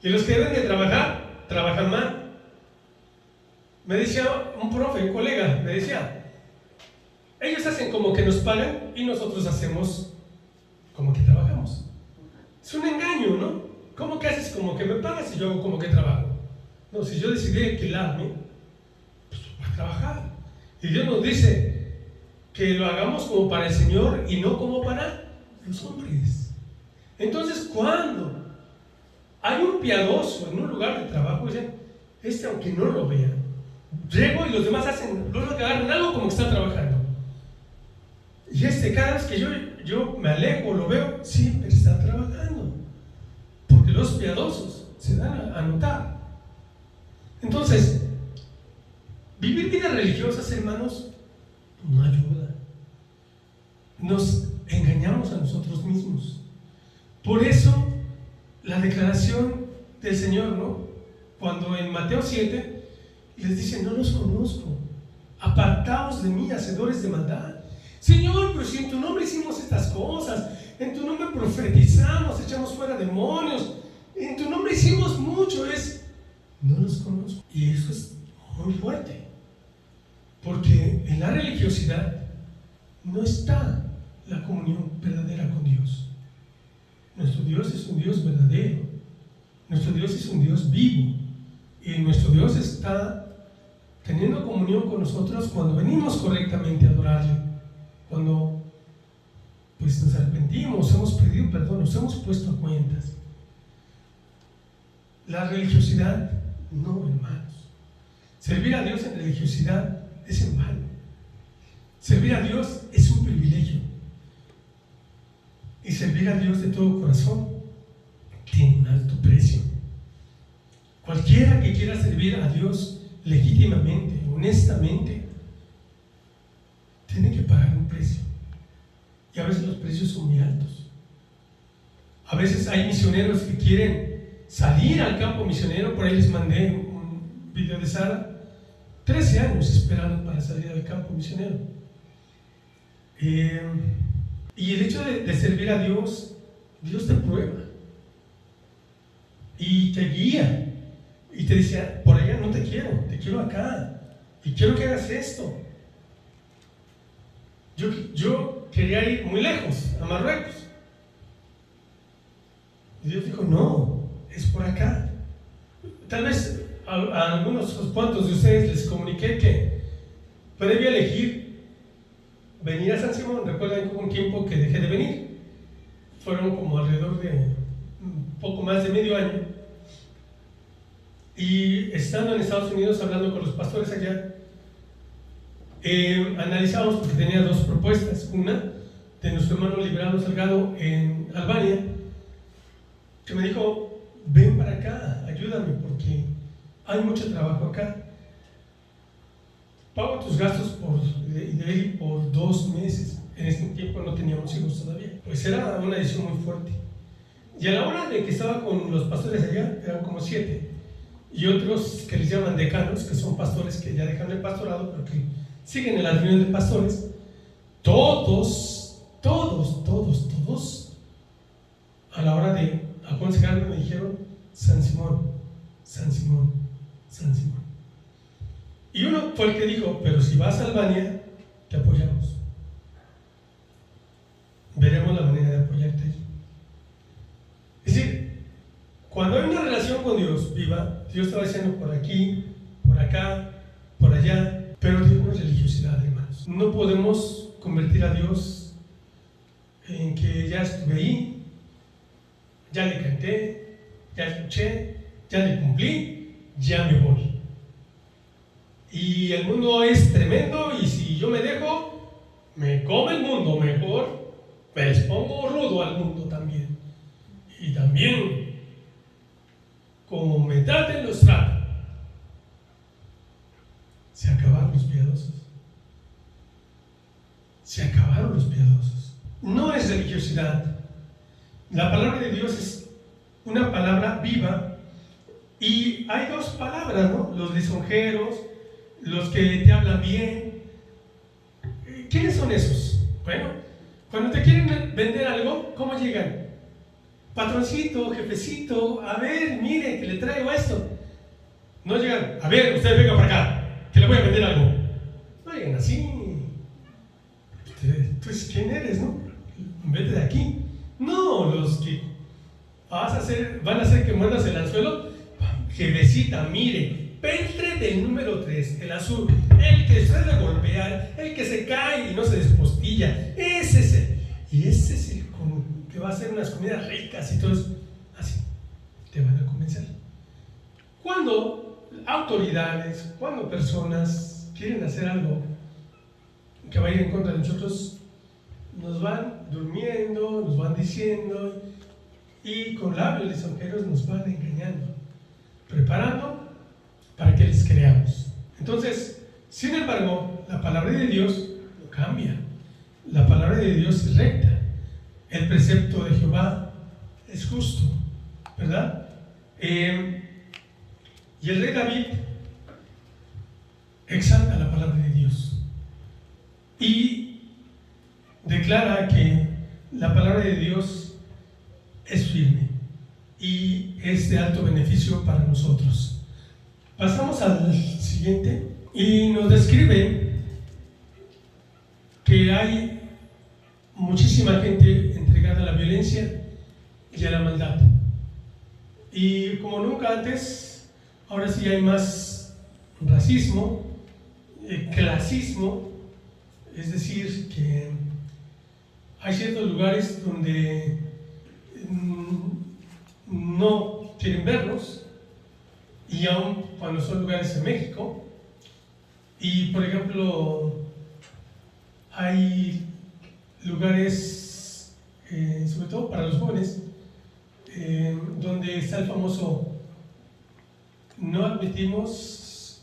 Y los que deben de trabajar, trabajan mal. Me decía un profe, un colega, me decía, ellos hacen como que nos pagan y nosotros hacemos como que trabajamos. Es un engaño, ¿no? ¿Cómo que haces como que me pagas y yo hago como que trabajo? No, si yo decidí alquilarme, pues voy a trabajar. Y Dios nos dice que lo hagamos como para el Señor y no como para los hombres. Entonces, cuando hay un piadoso en un lugar de trabajo, dicen, aunque no lo vea, llego y los demás hacen, luego que agarran algo como que están trabajando. Y cada vez que yo me alejo, lo veo, siempre está trabajando. Porque los piadosos se dan a notar. Entonces, vivir vidas religiosas, hermanos, no ayuda. Nos engañamos a nosotros mismos. Por eso, la declaración del Señor, ¿no? Cuando en Mateo 7 les dice, no los conozco, apartaos de mí, hacedores de maldad. Señor, pero si en tu nombre hicimos estas cosas, en tu nombre profetizamos, echamos fuera demonios, en tu nombre hicimos mucho, no los conozco. Y eso es muy fuerte, porque en la religiosidad no está la comunión verdadera con Dios. Nuestro Dios es un Dios verdadero, nuestro Dios es un Dios vivo, y nuestro Dios está teniendo comunión con nosotros cuando venimos correctamente a adorarle, cuando pues nos arrepentimos, hemos pedido perdón, nos hemos puesto a cuentas. La religiosidad, no, hermanos. Servir a Dios en religiosidad es en vano. Servir a Dios es un privilegio. Y servir a Dios de todo corazón tiene un alto precio. Cualquiera que quiera servir a Dios legítimamente, honestamente, tiene que pagar un precio. Y a veces los precios son muy altos. A veces hay misioneros que quieren salir al campo misionero. Por ahí les mandé un video de Sara, 13 años esperando para salir al campo misionero. Y el hecho de servir a Dios, Dios te prueba y te guía y te dice, por allá no te quiero acá, y quiero que hagas esto. Yo quería ir muy lejos, a Marruecos, y Dios dijo, no, es por acá. Tal vez a algunos cuantos de ustedes les comuniqué que previo a elegir venir a San Simón, recuerdan que hubo un tiempo que dejé de venir, fueron como alrededor de un poco más de medio año, y estando en Estados Unidos hablando con los pastores allá, analizamos, porque tenía dos propuestas, una de nuestro hermano Liberado Salgado en Albania, que me dijo, ven para acá, ayúdame porque hay mucho trabajo acá, pago tus gastos de él por 2 meses. En este tiempo no teníamos hijos todavía, pues era una decisión muy fuerte. Y a la hora de que estaba con los pastores allá, eran como 7, y otros que les llaman decanos, que son pastores que ya dejaron el pastorado, pero que siguen en la reunión de pastores. Todos, a la hora de aconsejarme me dijeron, San Simón, San Simón, San Simón. Y uno fue el que dijo, pero si vas a Albania, te apoyamos. Veremos la manera de apoyarte. Es decir, cuando hay una relación con Dios viva, Dios te va diciendo por aquí, por acá, por allá, pero Dios no es religiosidad, hermanos. No podemos convertir a Dios en que ya estuve ahí, ya le canté, ya escuché, ya le cumplí, ya me voy. Y el mundo es tremendo y si yo me dejo, me come el mundo mejor, me les pongo rudo al mundo también. Y también, como me traten, los trato. Se acabaron los piadosos. Se acabaron los piadosos. No es religiosidad. La palabra de Dios es una palabra viva y hay dos palabras, ¿no? Los lisonjeros, los que te hablan bien. ¿Quiénes son esos? Bueno, cuando te quieren vender algo, ¿cómo llegan? Patroncito, jefecito, a ver, mire, que le traigo esto. No llegan, a ver, usted venga para acá, que le voy a vender algo. No llegan así. Pues, ¿quién eres, no? Vete de aquí. No, los que van a hacer que muerdas el anzuelo. Jefecita, mire, peltre del número 3, el azul, el que suele golpear, el que se cae y no se despostilla, ese es el. Y ese es el que va a hacer unas comidas ricas y todo eso. Así, te van a convencer. Cuando autoridades, cuando personas quieren hacer algo que va a ir en contra de nosotros, nos van durmiendo, nos van diciendo y con labios lisonjeros nos van engañando, preparando para que les creamos. Entonces, sin embargo, la palabra de Dios no cambia. La palabra de Dios es recta. El precepto de Jehová es justo, ¿verdad? Y el rey David exalta la palabra de Dios y declara que la palabra de Dios es firme y es de alto beneficio para nosotros. Pasamos al siguiente y nos describe que hay muchísima gente entregada a la violencia y a la maldad. Y como nunca antes, ahora sí hay más racismo, clasismo, es decir, que hay ciertos lugares donde no quieren vernos, y aun cuando son lugares en México, y por ejemplo, hay lugares, sobre todo para los jóvenes, donde está el famoso no admitimos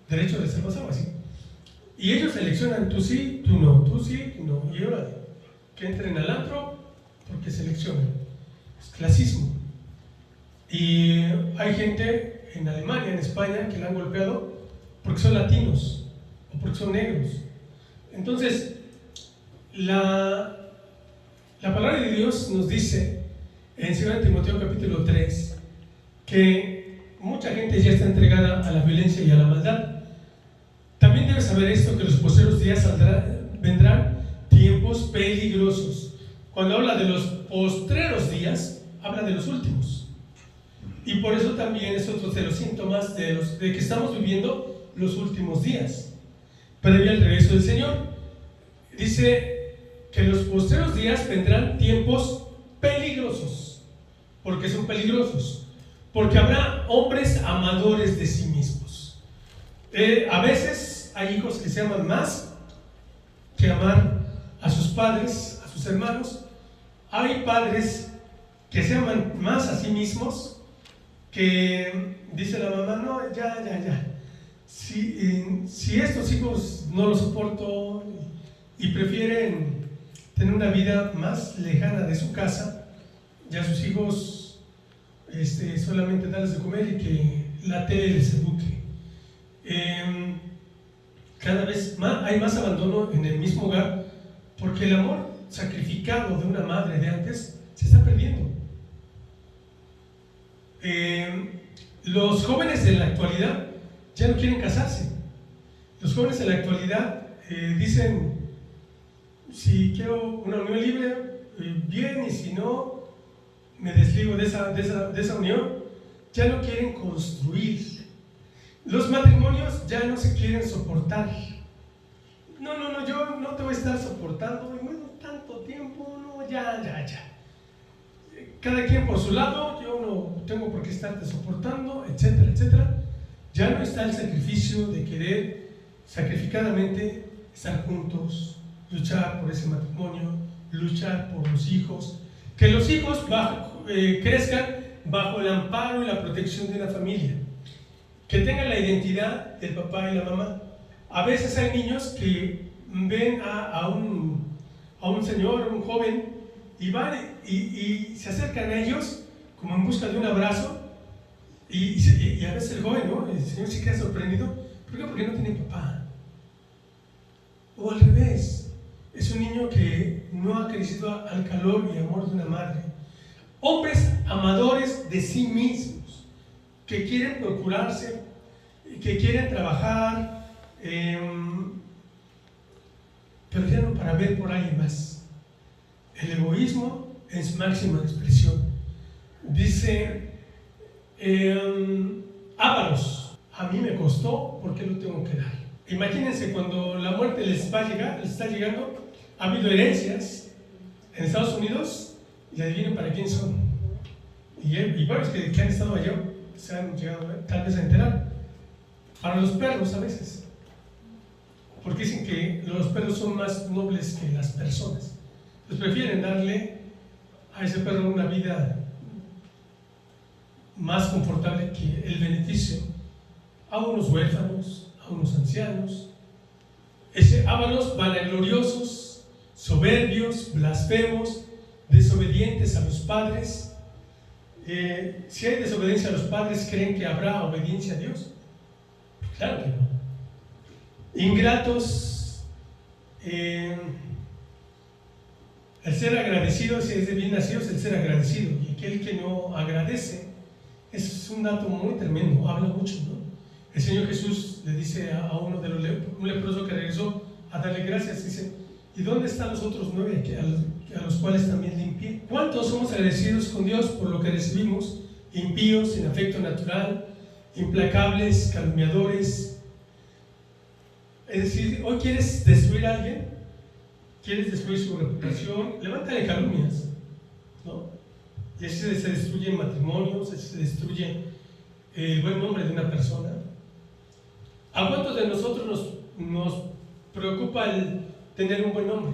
derecho de reserva, algo así. Y ellos seleccionan, tú sí, tú no, tú sí, tú no. Y ahora que entren al antro porque seleccionan. Es clasismo. Y hay gente en Alemania, en España, que la han golpeado porque son latinos o porque son negros. Entonces, la palabra de Dios nos dice en 2 Timoteo capítulo 3 que mucha gente ya está entregada a la violencia y a la maldad. También debes saber esto, que los postreros días vendrán tiempos peligrosos. Cuando habla de los postreros días, habla de los últimos. Y por eso también es otro de los síntomas de que estamos viviendo los últimos días, previo al regreso del Señor. Dice que los postreros días vendrán tiempos peligrosos. ¿Por qué son peligrosos? Porque habrá hombres amadores de sí mismos. A veces hay hijos que se aman más que amar a sus padres, a sus hermanos. Hay padres que se aman más a sí mismos, que dice la mamá, no, ya. Si estos hijos no los soporto y prefieren tener una vida más lejana de su casa, ya sus hijos solamente darles de comer y que la tele les eduque. Cada vez más, hay más abandono en el mismo hogar porque el amor sacrificado de una madre de antes se está perdiendo. Los jóvenes de la actualidad ya no quieren casarse. Los jóvenes en la actualidad dicen, si quiero una unión libre, bien, y si no, me desligo de esa unión. Ya no quieren construir. Los matrimonios ya no se quieren soportar. No, yo no te voy a estar soportando, bueno, tanto tiempo, no, ya. Cada quien por su lado, yo no tengo por qué estarte soportando, etcétera, etcétera. Ya no está el sacrificio de querer sacrificadamente estar juntos, luchar por ese matrimonio, luchar por los hijos, que los hijos crezcan bajo el amparo y la protección de una familia, que tengan la identidad del papá y la mamá. A veces hay niños que ven a un señor, a un joven, y van y se acercan a ellos como en busca de un abrazo, y a veces el joven, ¿no? El señor se queda sorprendido. ¿Por qué? Porque no tiene papá. O al revés, es un niño que no ha crecido al calor y amor de una madre. Hombres amadores de sí mismos, que quieren procurarse, que quieren trabajar, pero ya no para ver por alguien más. El egoísmo en su máxima expresión. Dice, ávaros, a mí me costó, ¿por qué lo tengo que dar? Imagínense cuando la muerte les está llegando. Ha habido herencias en Estados Unidos y adivinen para quién son. Y varios que han estado allá se han llegado tal vez a enterar. Para los perros a veces, porque dicen que los perros son más nobles que las personas. Pues prefieren darle a ese perro una vida más confortable que el beneficio a unos huérfanos, a unos ancianos. Ávaros, vanagloriosos, soberbios, blasfemos, desobedientes a los padres. Si hay desobediencia a los padres, ¿creen que habrá obediencia a Dios? Claro que no. Ingratos, el ser agradecido, si es de bien nacido, es el ser agradecido. Y aquel que no agradece, es un dato muy tremendo, habla mucho, ¿no? El Señor Jesús le dice a uno de un leproso que regresó a darle gracias, dice, ¿y dónde están los otros 9 a los cuales también limpié? ¿Cuántos somos agradecidos con Dios por lo que recibimos? Impíos, sin afecto natural, implacables, calumniadores. Es decir, hoy quieres destruir a alguien, quieres destruir su reputación, levántale calumnias, ¿no? Y así se destruyen matrimonios, así se destruye el buen nombre de una persona. ¿A cuántos de nosotros nos preocupa el tener un buen nombre?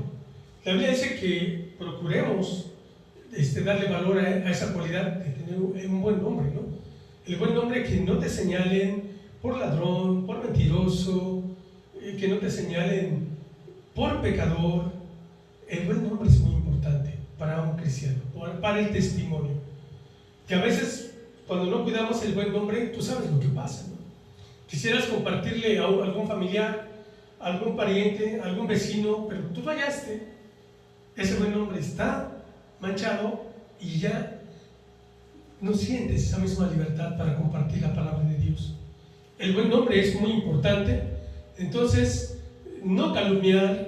La Biblia dice que procuremos darle valor a esa cualidad de tener un buen nombre, ¿no? El buen nombre, que no te señalen por ladrón, por mentiroso, que no te señalen por pecador. El buen nombre es muy importante para un cristiano, para el testimonio. Que a veces, cuando no cuidamos el buen nombre, tú sabes lo que pasa, ¿no? Quisieras compartirle a algún familiar, a algún pariente, a algún vecino, pero tú fallaste. Ese buen nombre está manchado y ya no sientes esa misma libertad para compartir la palabra de Dios. El buen nombre es muy importante. Entonces, no calumniar,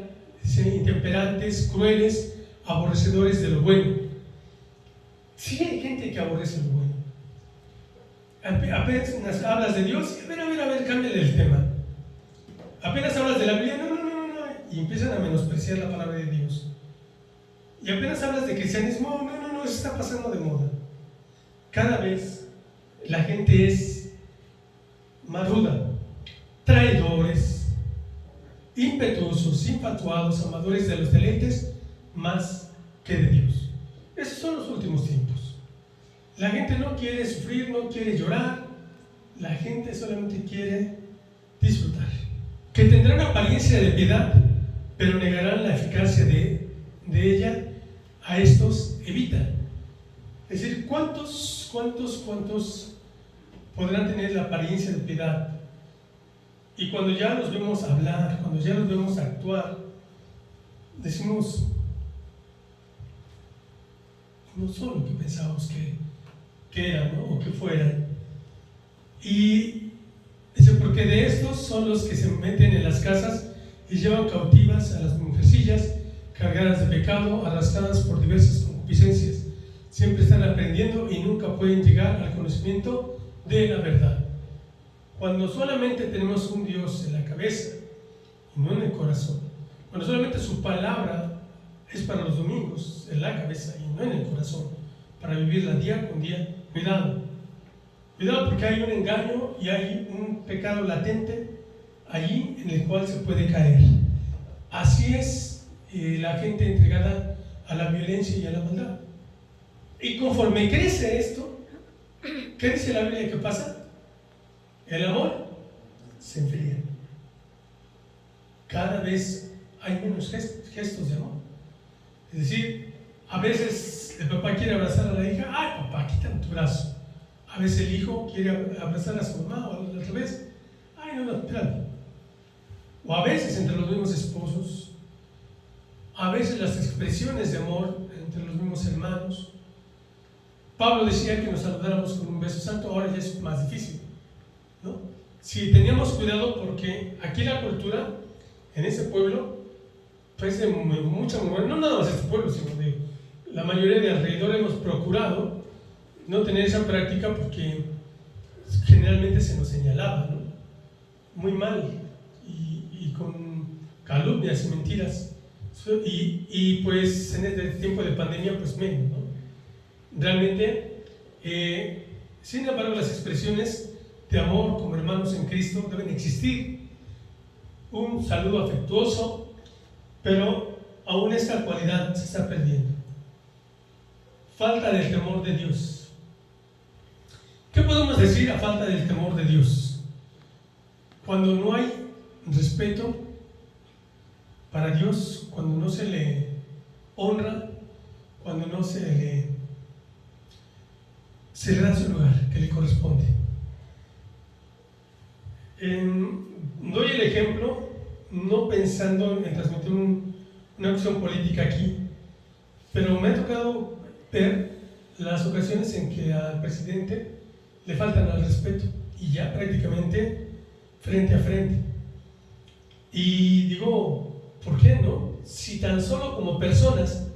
intemperantes, crueles, aborrecedores de lo bueno. Sí hay gente que aborrece lo bueno. Apenas hablas de Dios, a ver, cámbiale el tema. Apenas hablas de la Biblia, no, y empiezan a menospreciar la palabra de Dios. Y apenas hablas de cristianismo, no, eso está pasando de moda. Cada vez la gente es más ruda, traidores, impetuosos, infatuados, amadores de los deleites más que de Dios. Esos son los últimos tiempos. La gente no quiere sufrir, no quiere llorar, la gente solamente quiere disfrutar. Que tendrán apariencia de piedad, pero negarán la eficacia de ella. A estos evitan. Es decir, ¿cuántos podrán tener la apariencia de piedad? Y cuando ya los vemos hablar, cuando ya los vemos actuar, decimos, no son lo que pensábamos que eran, ¿no? O que fueran. Y dice, ¿por porque de estos son los que se meten en las casas y llevan cautivas a las mujercillas cargadas de pecado, arrastradas por diversas concupiscencias. Siempre están aprendiendo y nunca pueden llegar al conocimiento de la verdad. Cuando solamente tenemos un Dios en la cabeza y no en el corazón, cuando solamente su palabra es para los domingos en la cabeza y no en el corazón, para vivirla día con día, cuidado porque hay un engaño y hay un pecado latente allí en el cual se puede caer. Así es la gente entregada a la violencia y a la maldad. Y conforme crece esto, ¿qué dice la Biblia que pasa? El amor se enfría. Cada vez hay menos gestos de amor. Es decir, a veces el papá quiere abrazar a la hija, ¡ay, papá, quítame tu brazo! A veces el hijo quiere abrazar a su mamá, o al revés, ¡ay, no, espérame! O a veces entre los mismos esposos, a veces las expresiones de amor entre los mismos hermanos. Pablo decía que nos saludáramos con un beso santo, ahora ya es más difícil, ¿no? Si teníamos cuidado, porque aquí la cultura, en ese pueblo, pues de mucha mujer, no nada más este pueblo, sino de la mayoría de alrededor, hemos procurado no tener esa práctica porque generalmente se nos señalaba, ¿no? Muy mal y con calumnias y mentiras. Y pues en este tiempo de pandemia, pues menos, ¿no? Realmente, sin embargo, las expresiones de amor como hermanos en Cristo deben existir. Un saludo afectuoso, pero aún esta cualidad se está perdiendo. Falta del temor de Dios. ¿Qué podemos decir a falta del temor de Dios? Cuando no hay respeto para Dios, cuando no se le honra, cuando no se le da su lugar que le corresponde. Doy el ejemplo, no pensando en transmitir una acción política aquí, pero me ha tocado ver las ocasiones en que al presidente le faltan al respeto, y ya prácticamente frente a frente. Y digo, ¿por qué no? Si tan solo como personas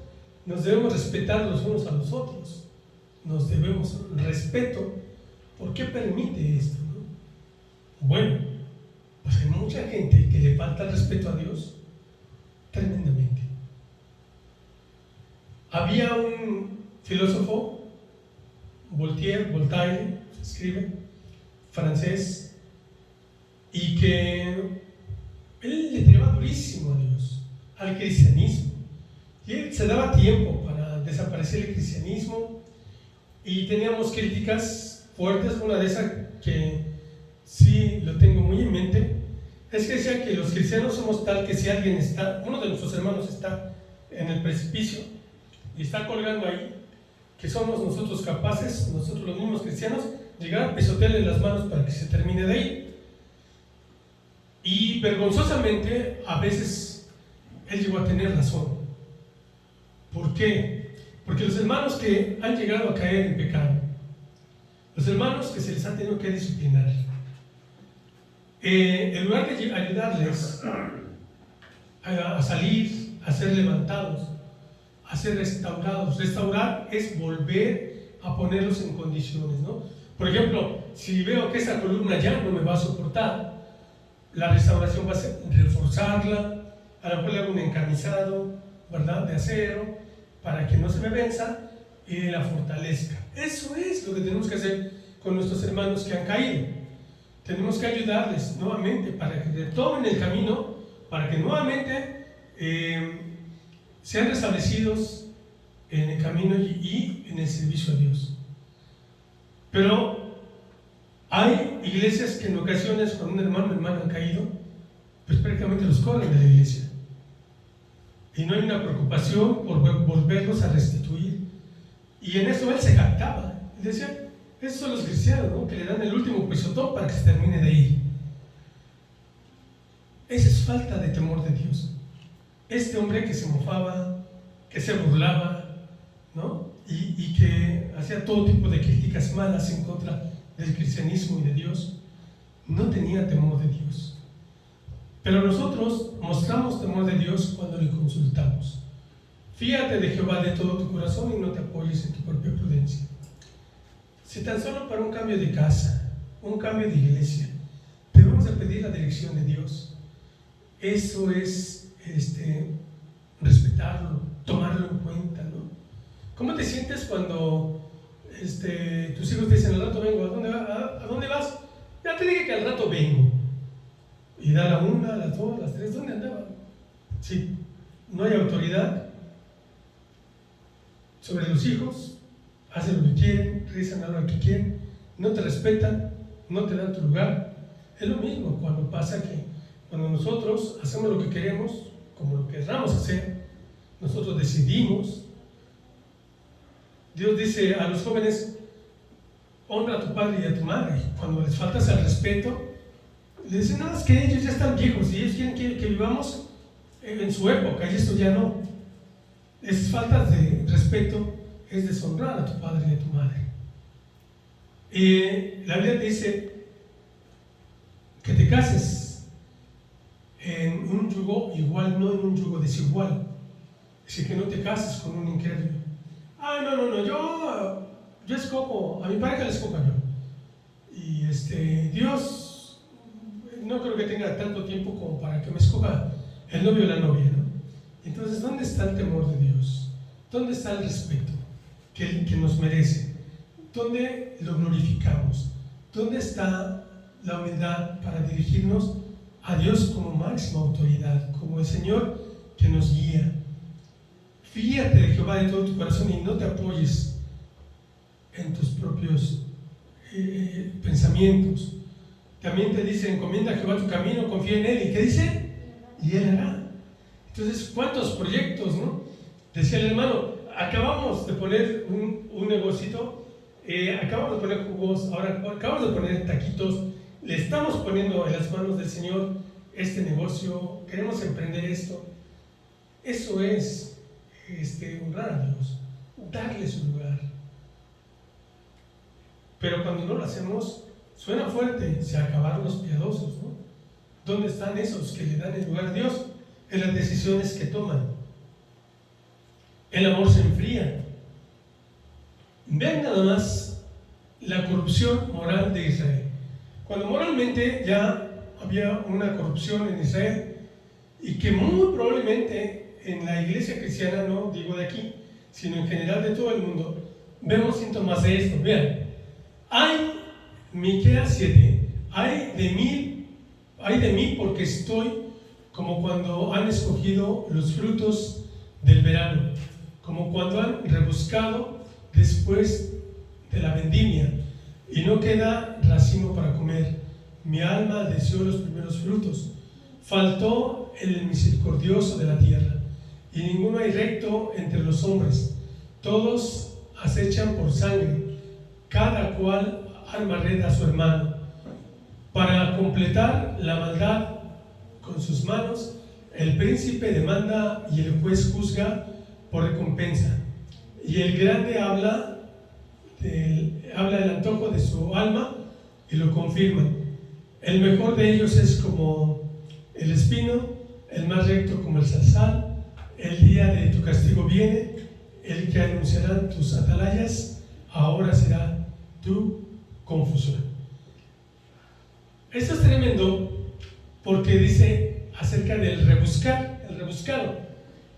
nos debemos respetar los unos a los otros, nos debemos respeto, ¿por qué permite esto, no? Bueno, pues hay mucha gente que le falta el respeto a Dios tremendamente. Había un filósofo, Voltaire, se escribe, francés, y que él le tiraba durísimo a Dios, al cristianismo, y él se daba tiempo para desaparecer el cristianismo, y teníamos críticas fuertes. Una de esas que sí lo tengo muy en mente es que decía que los cristianos somos tal que si alguien está, uno de nuestros hermanos está en el precipicio y está colgando ahí, que somos nosotros capaces, nosotros los mismos cristianos, llegar a pisotearle las manos para que se termine de ahí. Y vergonzosamente a veces él llegó a tener razón. ¿Por qué? Porque los hermanos que han llegado a caer en pecado, los hermanos que se les ha tenido que disciplinar, en lugar de ayudarles a salir, a ser levantados, a ser restaurados, restaurar es volver a ponerlos en condiciones, ¿no? Por ejemplo, si veo que esa columna ya no me va a soportar, la restauración va a ser reforzarla, a lo mejor le hago un encarnizado, ¿verdad?, de acero, para que no se me venza y la fortalezca. Eso es lo que tenemos que hacer con nuestros hermanos que han caído. Tenemos que ayudarles nuevamente para que retomen el camino, para que nuevamente sean restablecidos en el camino y en el servicio a Dios. Pero hay iglesias que en ocasiones cuando un hermano o hermana han caído, pues prácticamente los corren de la iglesia. Y no hay una preocupación por volverlos a restituir. Y en eso él se jactaba. Él decía, esos son los cristianos, ¿no?, que le dan el último pisotón para que se termine de ir. Esa es falta de temor de Dios. Este hombre que se mofaba, que se burlaba, ¿no?, y que hacía todo tipo de críticas malas en contra del cristianismo y de Dios, no tenía temor de Dios. Pero nosotros mostramos temor de Dios cuando le consultamos. Fíate de Jehová de todo tu corazón y no te apoyes en tu propia prudencia. Si tan solo para un cambio de casa, un cambio de iglesia, debemos de pedir la dirección de Dios. Eso es respetarlo, tomarlo en cuenta, ¿no? ¿Cómo te sientes cuando tus hijos te dicen al rato vengo? ¿A dónde vas? Ya te dije que al rato vengo. Y da la 1, a las 2, a las 3, ¿dónde andaba? Sí, no hay autoridad sobre los hijos, hacen lo que quieren, realizan a la hora que quieren, no te respetan, no te dan tu lugar. Es lo mismo cuando pasa que cuando nosotros hacemos lo que queremos, como lo queramos hacer, nosotros decidimos. Dios dice a los jóvenes, honra a tu padre y a tu madre. Cuando les faltas el respeto, le dicen, no, es que ellos ya están viejos y ellos quieren que vivamos en su época y esto ya no. Es falta de respeto, es deshonrar a tu padre y a tu madre. La Biblia te dice que te cases en un yugo igual, no en un yugo desigual. Dice que no te cases con un incrédulo. Ay, no, yo escojo, a mi pareja le escojo yo. Y Dios no creo que tenga tanto tiempo como para que me escoja el novio o la novia, ¿no? Entonces, ¿dónde está el temor de Dios? ¿Dónde está el respeto que nos merece? ¿Dónde lo glorificamos? ¿Dónde está la humildad para dirigirnos a Dios como máxima autoridad, como el Señor que nos guía? Fíate de Jehová de todo tu corazón y no te apoyes en tus propios pensamientos. También te dice, encomienda a Jehová tu camino, confía en Él. ¿Y qué dice? Y Él hará. Entonces, ¿cuántos proyectos, no? Decía el hermano, acabamos de poner un negocito, acabamos de poner jugos, ahora acabamos de poner taquitos, le estamos poniendo en las manos del Señor este negocio, queremos emprender esto. Eso es honrar a Dios, darle su lugar. Pero cuando no lo hacemos, suena fuerte, se acabaron los piadosos, ¿no? ¿Dónde están esos que le dan el lugar a Dios? En las decisiones que toman. El amor se enfría. Vean nada más la corrupción moral de Israel. Cuando moralmente ya había una corrupción en Israel y que muy probablemente en la iglesia cristiana, no digo de aquí, sino en general de todo el mundo, vemos síntomas de esto. Vean, hay Miqueas 7, hay de mí porque estoy como cuando han escogido los frutos del verano, como cuando han rebuscado después de la vendimia y no queda racimo para comer. Mi alma deseó los primeros frutos. Faltó el misericordioso de la tierra, y ninguno hay recto entre los hombres. Todos acechan por sangre, cada cual arma red a su hermano. Para completar la maldad con sus manos, el príncipe demanda y el juez juzga por recompensa. Y el grande habla el antojo de su alma y lo confirma. El mejor de ellos es como el espino, el más recto como el zarzal. El día de tu castigo viene, el que anunciará tus atalayas, ahora será tu confusión. Esto es tremendo porque dice acerca del rebuscar, el rebuscado.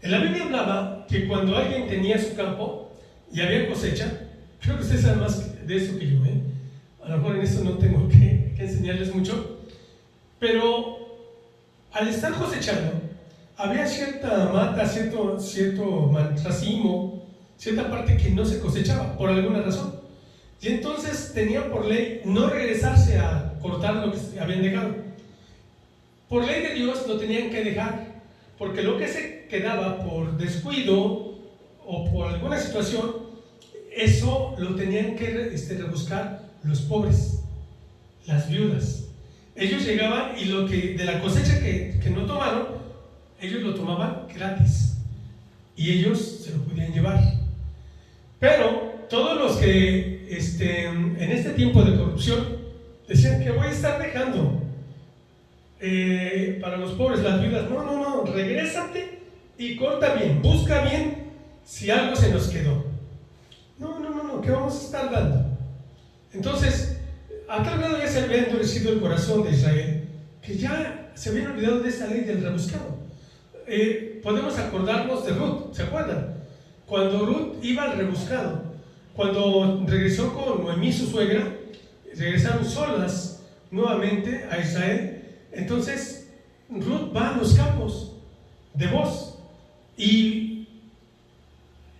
En la Biblia hablaba que cuando alguien tenía su campo y había cosecha, creo que ustedes saben más de eso que yo, a lo mejor en esto no tengo que enseñarles mucho, pero al estar cosechando, había cierta mata, cierto racimo, cierta parte que no se cosechaba por alguna razón. Y entonces tenían por ley no regresarse a cortar lo que habían dejado. Por ley de Dios lo tenían que dejar, porque lo que se quedaba por descuido o por alguna situación, eso lo tenían que rebuscar los pobres, las viudas. Ellos llegaban y lo que de la cosecha que no tomaron, ellos lo tomaban gratis y ellos se lo podían llevar. Pero todos los que en este tiempo de corrupción decían que voy a estar dejando para los pobres, las viudas. No, regrésate y corta bien, busca bien si algo se nos quedó. No, ¿qué vamos a estar dando? Entonces, a tal grado ya se había endurecido el corazón de Israel, que ya se habían olvidado de esa ley del rebuscado. Podemos acordarnos de Ruth, ¿se acuerdan? Cuando Ruth iba al rebuscado, cuando regresó con Noemí, su suegra, regresaron solas nuevamente a Israel. Entonces Ruth va a los campos de Boz y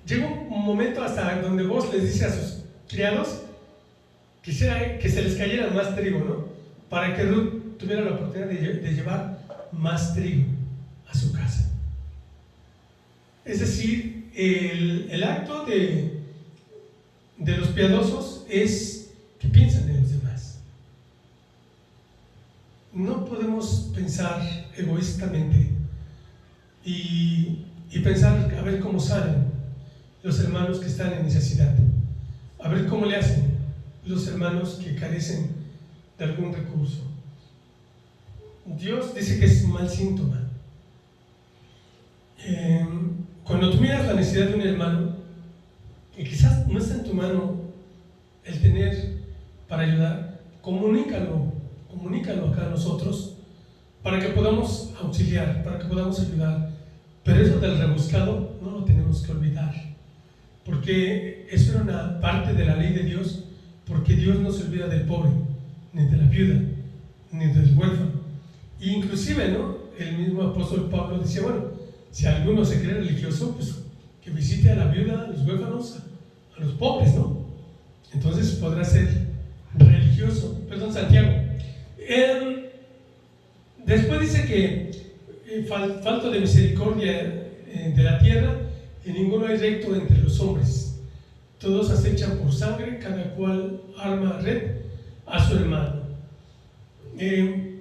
llega un momento hasta donde Boz les dice a sus criados quisiera que se les cayera más trigo, ¿no? Para que Ruth tuviera la oportunidad de llevar más trigo a su casa. Es decir, el acto de los piadosos es que piensan en los demás. No podemos pensar egoístamente y pensar a ver cómo salen los hermanos que están en necesidad, a ver cómo le hacen los hermanos que carecen de algún recurso. Dios dice que es un mal síntoma. Cuando tú miras la necesidad de un hermano y quizás no está en tu mano el tener para ayudar, comunícalo acá a nosotros para que podamos auxiliar, para que podamos ayudar. Pero eso del rebuscado no lo tenemos que olvidar, porque eso era una parte de la ley de Dios, porque Dios no se olvida del pobre, ni de la viuda, ni del huérfano. E inclusive, ¿no?, el mismo apóstol Pablo decía, bueno, si alguno se cree religioso, pues que visite a la viuda, a los huérfanos, a los pobres, ¿no? Entonces podrá ser religioso. Perdón, Santiago. Después dice que falto de misericordia de la tierra, y ninguno hay recto entre los hombres. Todos acechan por sangre, cada cual arma red a su hermano.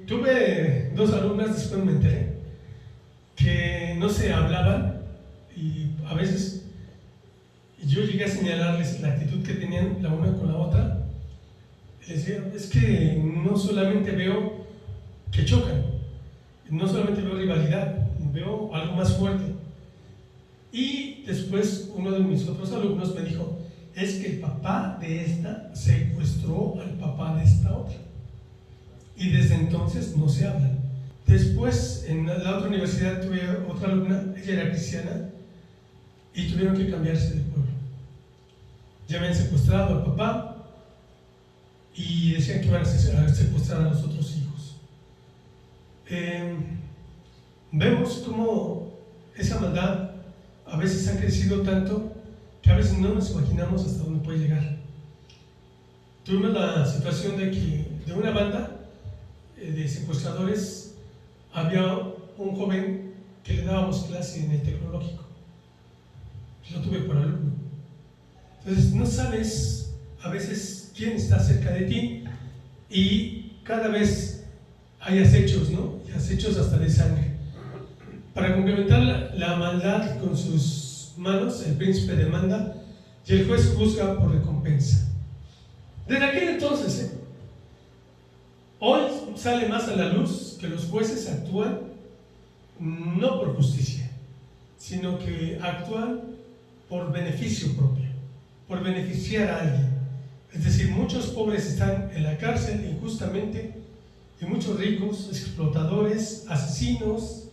Tuve dos alumnas, después me enteré, que no se hablaban y a veces yo llegué a señalarles la actitud que tenían la una con la otra. Les decía, es que no solamente veo que chocan, no solamente veo rivalidad, veo algo más fuerte. Y después uno de mis otros alumnos me dijo, es que el papá de esta secuestró al papá de esta otra. Y desde entonces no se hablan. Después, en la otra universidad, tuve otra alumna, ella era cristiana, y tuvieron que cambiarse de pueblo. Ya habían secuestrado al papá y decían que iban a secuestrar a los otros hijos. Vemos cómo esa maldad a veces ha crecido tanto que a veces no nos imaginamos hasta dónde puede llegar. Tuvimos la situación de que de una banda de secuestradores había un joven que le dábamos clase en el tecnológico. Lo tuve por alumno. Entonces no sabes a veces quién está cerca de ti y cada vez hay acechos, ¿no? Y acechos hasta de sangre. Para complementar la maldad con sus manos, el príncipe demanda y el juez juzga por recompensa. Desde aquel entonces, hoy sale más a la luz que los jueces actúan no por justicia, sino que actúan por beneficio propio, por beneficiar a alguien. Es decir, muchos pobres están en la cárcel injustamente y muchos ricos, explotadores, asesinos,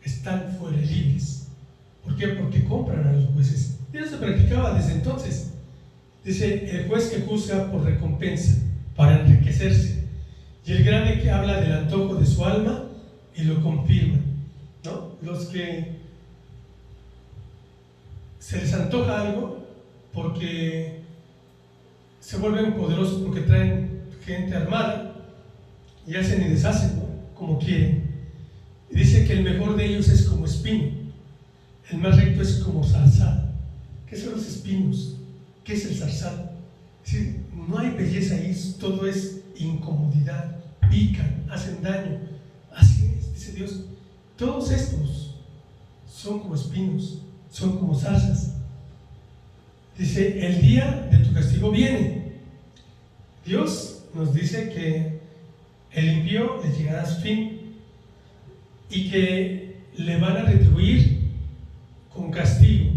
están fuera libres. ¿Por qué? Porque compran a los jueces. Y eso se practicaba desde entonces. Dice, el juez que juzga por recompensa, para enriquecerse, y el grande que habla del antojo de su alma y lo confirma, ¿no? Los que se les antoja algo porque se vuelven poderosos, porque traen gente armada y hacen y deshacen, ¿no?, como quieren. Y dice que el mejor de ellos es como espino, el más recto es como zarzal. ¿Qué son los espinos? ¿Qué es el zarzal? Es decir, no hay belleza ahí, todo es incomodidad, pican, hacen daño. Así es, dice Dios. Todos estos son como espinos, son como zarzas. Dice, el día de tu castigo viene. Dios nos dice que El impío les llegará a su fin y que le van a retribuir con castigo.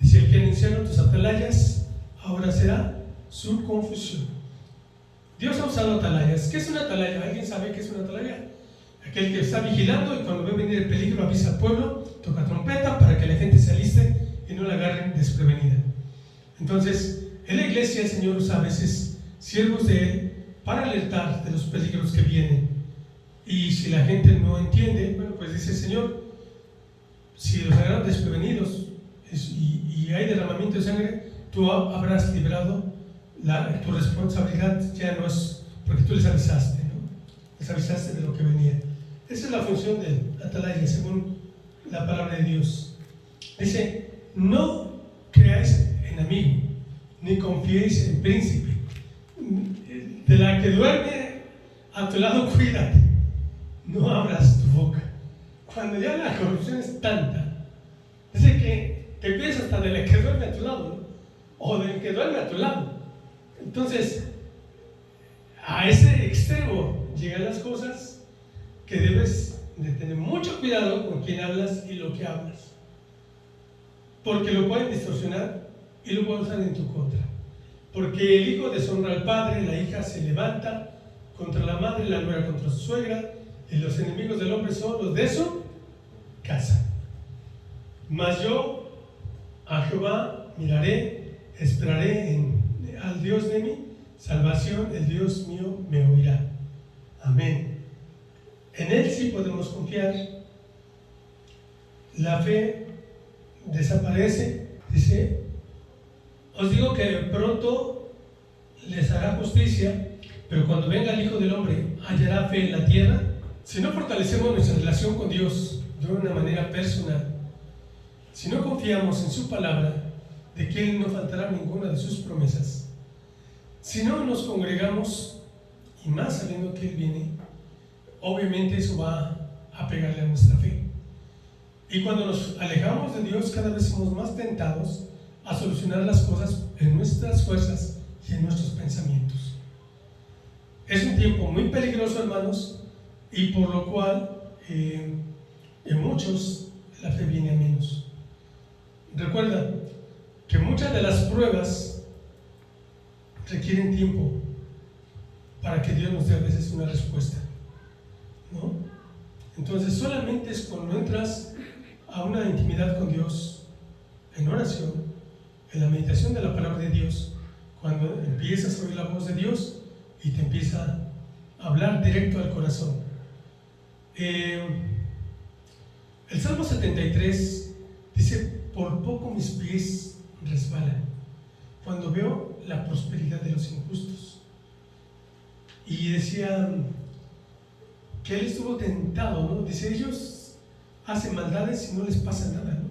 Dice: el que anunciaron tus atalayas, ahora será su confusión. Dios ha usado atalayas. ¿Qué es una atalaya? ¿Alguien sabe qué es una atalaya? Aquel que está vigilando y cuando ve venir el peligro avisa al pueblo, toca trompeta para que la gente se aliste y no la agarren desprevenida. Entonces, en la iglesia el Señor usa a veces siervos de Él para alertar de los peligros que vienen. Y si la gente no entiende, bueno, pues dice: Señor, si los agarran desprevenidos y hay derramamiento de sangre, tú habrás librado tu responsabilidad. Ya no es porque tú les avisaste, ¿no? Les avisaste de lo que venía. Esa es la función del atalaya, según la palabra de Dios. Dice: no creáis en amigo, ni confiéis en príncipe. De la que duerme a tu lado, cuídate. No abras tu boca. Cuando ya la corrupción es tanta, dice que te piensas hasta de la que duerme a tu lado, ¿no? O del que duerme a tu lado. Entonces, a ese extremo llegan las cosas que debes de tener mucho cuidado con quién hablas y lo que hablas, porque lo pueden distorsionar y lo pueden usar en tu contra. Porque el hijo deshonra al padre, la hija se levanta contra la madre, la nuera contra su suegra, y los enemigos del hombre son los de su casa. Mas yo a Jehová miraré, esperaré al Dios de mi salvación, el Dios mío me oirá. Amén. En Él sí podemos confiar. La fe desaparece. Dice: os digo que pronto les hará justicia, pero cuando venga el Hijo del Hombre, ¿hallará fe en la tierra? Si no fortalecemos nuestra relación con Dios de una manera personal, si no confiamos en su palabra, de que Él no faltará ninguna de sus promesas, si no nos congregamos, y más sabiendo que Él viene, obviamente eso va a pegarle a nuestra fe. Y cuando nos alejamos de Dios, cada vez somos más tentados a solucionar las cosas en nuestras fuerzas y en nuestros pensamientos. Es un tiempo muy peligroso, hermanos, y por lo cual en muchos la fe viene a menos. Recuerda que muchas de las pruebas requieren tiempo para que Dios nos dé a veces una respuesta, ¿no? Entonces solamente es cuando entras a una intimidad con Dios, en oración, en la meditación de la palabra de Dios, cuando empiezas a oír la voz de Dios y te empieza a hablar directo al corazón. El Salmo 73 dice: por poco mis pies resbalan cuando veo la prosperidad de los injustos. Y decía que él estuvo tentado, ¿no? Dice: ellos hacen maldades y no les pasa nada, ¿no?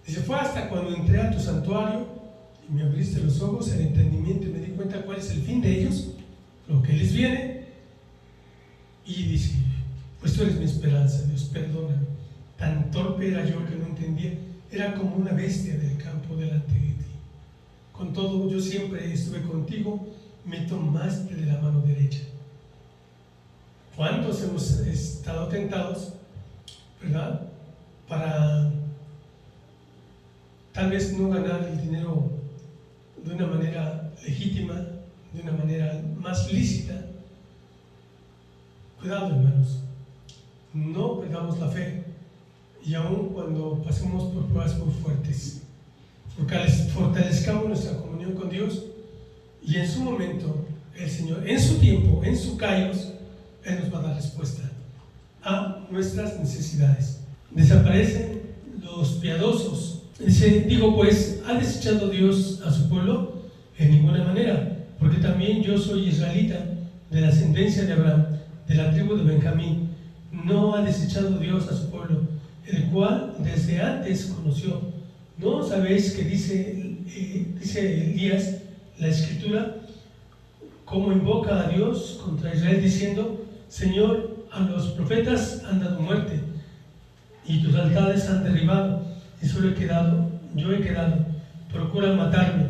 Dice: fue hasta cuando entré a tu santuario y me abriste los ojos, el entendimiento, y me di cuenta cuál es el fin de ellos, lo que les viene. Y dice: pues tú eres mi esperanza, Dios, perdóname. Tan torpe era yo que no entendía. Era como una bestia del campo delante de ti. Con todo, yo siempre estuve contigo, me tomaste de la mano derecha. ¿Cuántos hemos estado tentados, verdad? Para tal vez no ganar el dinero de una manera legítima, de una manera más lícita. Cuidado, hermanos, no perdamos la fe, y aun cuando pasemos por pruebas muy fuertes, fortalezcamos nuestra comunión con Dios, y en su momento el Señor, en su tiempo, en su kairos, Él nos va a dar respuesta a nuestras necesidades. Desaparecen los piadosos. Dice: digo pues, ¿ha desechado Dios a su pueblo? En ninguna manera, porque también yo soy israelita, de la ascendencia de Abraham, de la tribu de Benjamín. No ha desechado Dios a su pueblo, el cual desde antes conoció. ¿No sabéis que dice Elías, la Escritura, cómo invoca a Dios contra Israel diciendo: Señor, a los profetas han dado muerte y tus altares han derribado, y solo yo he quedado, procuran matarme.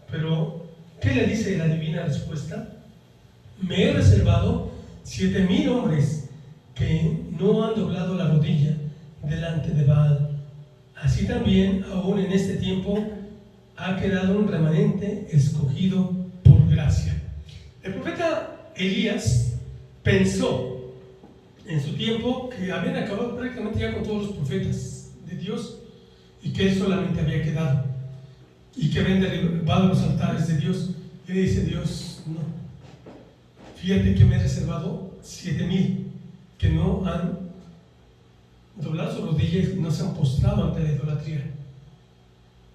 Pero ¿qué le dice la divina respuesta? Me he reservado 7,000 hombres que no han doblado la rodilla delante de Baal. Así también, aún en este tiempo, ha quedado un remanente escogido por gracia. El profeta Elías pensó en su tiempo que habían acabado prácticamente ya con todos los profetas de Dios y que él solamente había quedado y que habían derribado los altares de Dios. Y le dice Dios: no, fíjate que me he reservado 7,000 que no han doblado sus rodillas y no se han postrado ante la idolatría.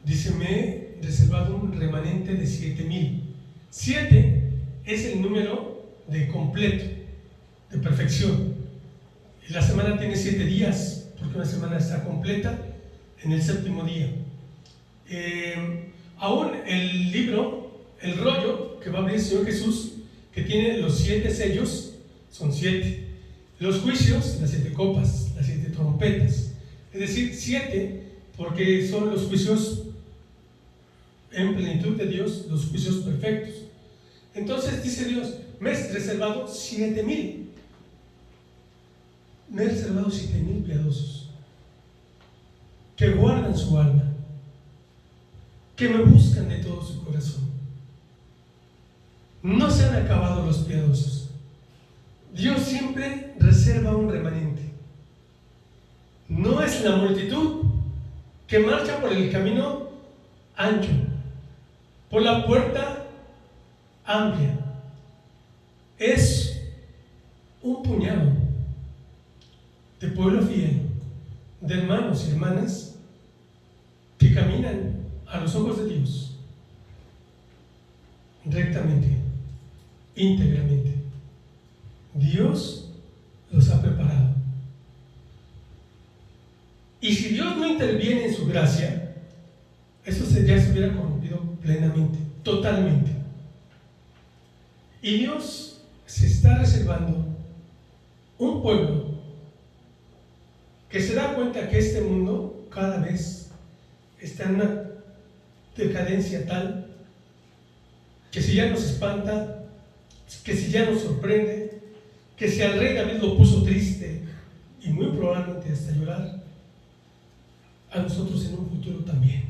Dice: me he reservado un remanente de 7,000. 7 es el número de completo, de perfección. Y la semana tiene 7 días, porque una semana está completa en el 7º día. Aún el libro, el rollo que va a abrir el Señor Jesús, que tiene los 7 sellos, son 7. Los juicios, las 7 copas, las 7 trompetas. Es decir, 7, porque son los juicios en plenitud de Dios, los juicios perfectos. Entonces dice Dios: me he reservado 7,000. Me he reservado 7,000 piadosos que guardan su alma, que me buscan de todo su corazón. No se han acabado los piadosos. Dios siempre reserva un remanente. No es la multitud que marcha por el camino ancho, por la puerta amplia. Es un puñado de pueblo fiel, de hermanos y hermanas que caminan a los ojos de Dios rectamente, íntegramente. Dios los ha preparado. Y si Dios no interviene en su gracia, eso ya se hubiera corrompido plenamente, totalmente. Y Dios se está reservando un pueblo que se da cuenta que este mundo cada vez está en una decadencia tal que si ya nos espanta, que si ya nos sorprende, que si al rey David lo puso triste y muy probablemente hasta llorar, a nosotros en un futuro también.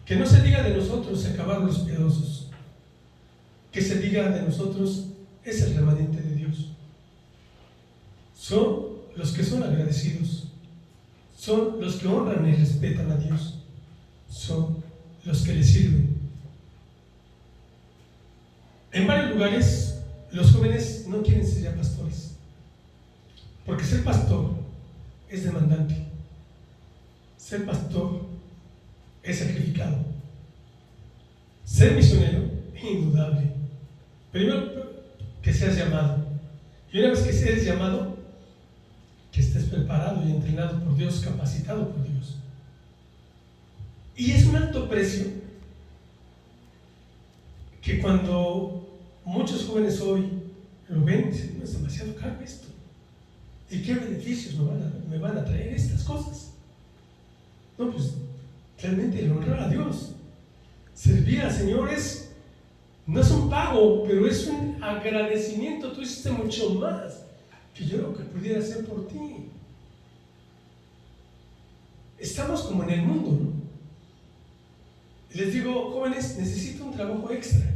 Que no se diga de nosotros: se acabaron los piadosos. Que se diga de nosotros: es el remanente de Dios. Son los que son agradecidos, son los que honran y respetan a Dios, son los que le sirven. En varios lugares los jóvenes no quieren ser ya pastores, porque ser pastor es demandante, ser pastor es sacrificado, ser misionero es indudable. Primero, que seas llamado, y una vez que seas llamado, que estés preparado y entrenado por Dios, capacitado por Dios. Y es un alto precio que cuando muchos jóvenes hoy lo ven, dicen: no, es demasiado caro esto. ¿Y qué beneficios me van a traer estas cosas? No, pues realmente el honrar a Dios, servir al Señor no es un pago, pero es un agradecimiento. Tú hiciste mucho más que yo lo que pudiera hacer por ti. Estamos como en el mundo, ¿no? Y les digo: jóvenes, necesito un trabajo extra.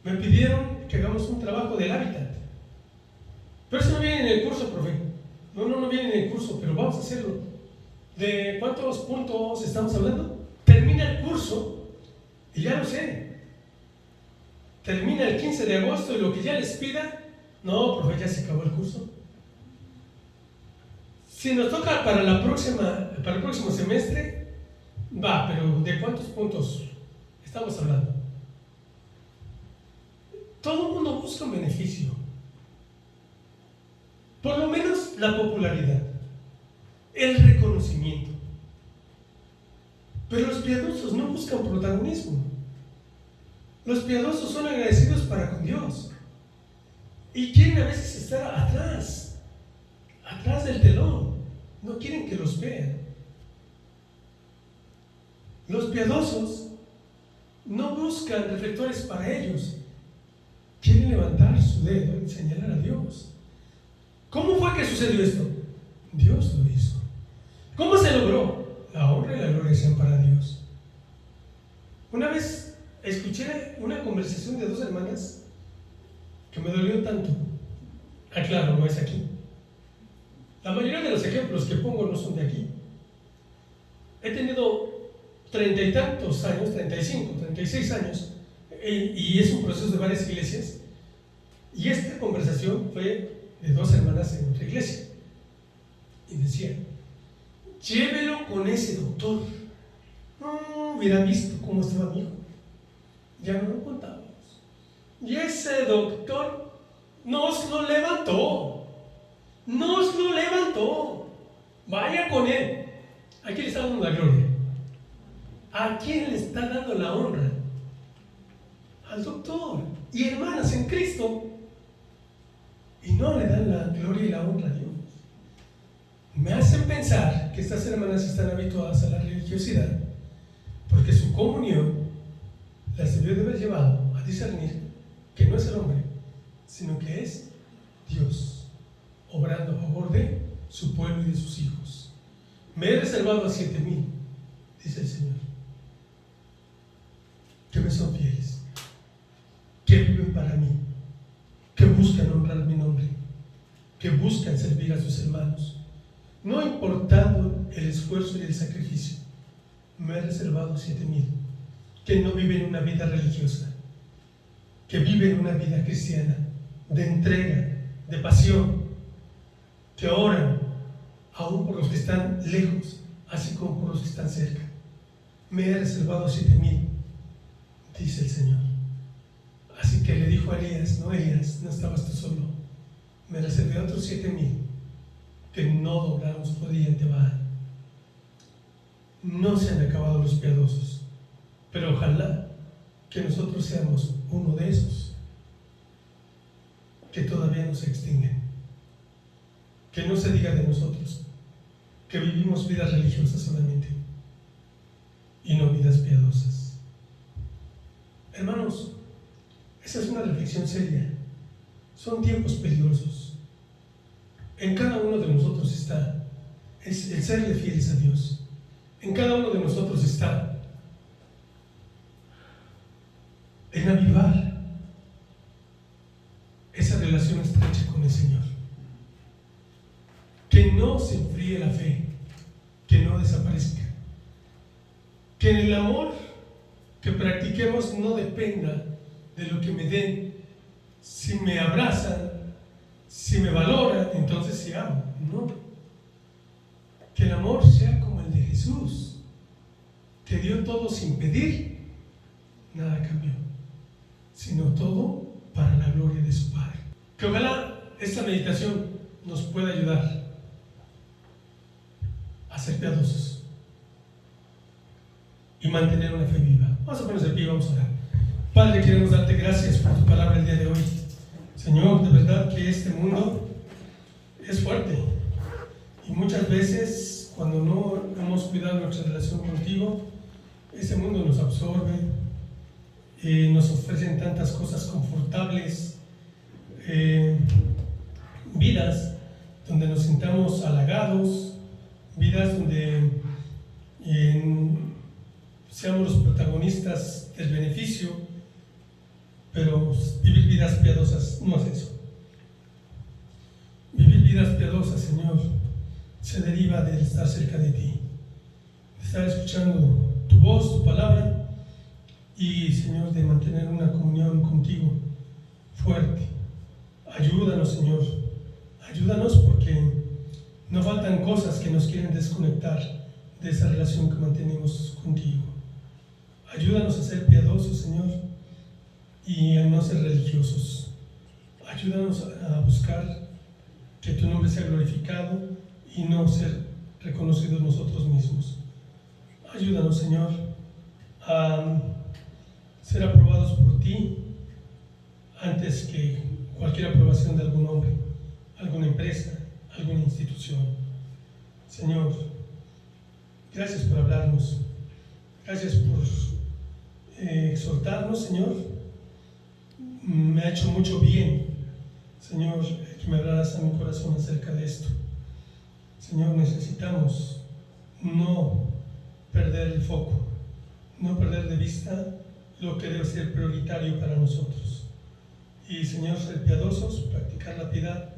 Me pidieron que hagamos un trabajo del hábitat. Pero eso no viene en el curso, profe. No viene en el curso, pero vamos a hacerlo. ¿De cuántos puntos estamos hablando? Termina el curso, y ya lo sé. Termina el 15 de agosto y lo que ya les pida, no, profe, ya se acabó el curso. Si nos toca para el próximo semestre, va, pero ¿de cuántos puntos estamos hablando? Todo el mundo busca un beneficio, por lo menos la popularidad, el reconocimiento. Pero los piadosos no buscan protagonismo. Los piadosos son agradecidos para con Dios y quieren a veces estar atrás del telón. No quieren que los vean. Los piadosos no buscan reflectores para ellos, quieren levantar su dedo y señalar a Dios. ¿Cómo fue que sucedió esto? Dios lo hizo. ¿Cómo se logró? La honra y la gloria sean para Dios. Una vez escuché una conversación de dos hermanas que me dolió tanto. Claro, no es aquí. La mayoría de los ejemplos que pongo no son de aquí. He tenido 30 y tantos años, 35, 36 años, y es un proceso de varias iglesias. Y esta conversación fue de dos hermanas en otra iglesia. Y decían: llévelo con ese doctor. No hubieran visto cómo estaba mi hijo. Ya no lo contábamos. Y ese doctor nos lo levantó. Nos lo levantó. Vaya con él. ¿A quién le está dando la gloria? ¿A quién le está dando la honra? Al doctor. Y hermanas en Cristo. Y no le dan la gloria y la honra a Dios. Me hacen pensar que estas hermanas están habituadas a la religiosidad, porque su comunión las debió de haber llevado a discernir que no es el hombre, sino que es Dios, obrando a favor de su pueblo y de sus hijos. Me he reservado a 7,000, dice el Señor, que me son fieles, que viven para mí, que buscan honrar mi nombre, que buscan servir a sus hermanos, no importando el esfuerzo y el sacrificio. Me he reservado 7,000 que no viven una vida religiosa, que viven una vida cristiana, de entrega, de pasión, que oran aún por los que están lejos, así como por los que están cerca. Me he reservado 7,000, dice el Señor. Así que le dijo a Elías: no, Elías, no estabas tú solo. Me reservé a otros 7,000 que no doblaron su rodilla ante Baal. No se han acabado los piadosos, pero ojalá que nosotros seamos uno de esos que todavía no se extinguen. Que no se diga de nosotros que vivimos vidas religiosas solamente y no vidas piadosas. Hermanos, esa es una reflexión seria. Son tiempos peligrosos. En cada uno de nosotros está el serle fieles a Dios. En cada uno de nosotros está en avivar esa relación estrecha con el Señor. Que no se enfríe la fe, que no desaparezca. Que en el amor que practiquemos no dependa de lo que me den. Si me abrazan, si me valoran, entonces sí amo. No. Que el amor sea como el de Jesús, que dio todo sin pedir, nada cambió, sino todo para la gloria de su Padre. Que ojalá esta meditación nos pueda ayudar a ser piadosos y mantener una fe viva. Vamos a ponernos de pie y vamos a orar. Padre, queremos darte gracias por tu palabra el día de hoy. Señor, de verdad que este mundo es fuerte y muchas veces cuando no hemos cuidado nuestra relación contigo, ese mundo nos absorbe, nos ofrecen tantas cosas confortables, vidas donde nos sintamos halagados, vidas donde seamos los protagonistas del beneficio. Pero vivir vidas piadosas no es eso. Vivir vidas piadosas, Señor, se deriva de estar cerca de ti, de estar escuchando tu voz, tu palabra, y, Señor, de mantener una comunión contigo fuerte. Ayúdanos, Señor, ayúdanos, porque no faltan cosas que nos quieren desconectar de esa relación que mantenemos contigo. Ayúdanos a ser piadosos, Señor, y a no ser religiosos. Ayúdanos a buscar que tu nombre sea glorificado y no ser reconocidos nosotros mismos. Ayúdanos, Señor, a ser aprobados por ti antes que cualquier aprobación de algún hombre, alguna empresa, alguna institución. Señor, gracias por hablarnos, gracias por exhortarnos, Señor. me ha hecho mucho bien, Señor, que me hablaras a mi corazón acerca de esto. Señor, necesitamos no perder el foco, no perder de vista lo que debe ser prioritario para nosotros. Y Señor, ser piadosos, practicar la piedad,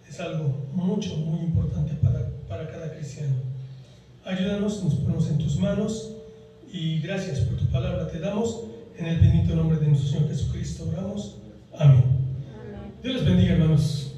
es algo mucho, muy importante para cada cristiano. Ayúdanos, nos ponemos en tus manos y gracias por tu palabra te damos. En el bendito nombre de nuestro Señor Jesucristo oramos. Amén. Dios les bendiga, hermanos.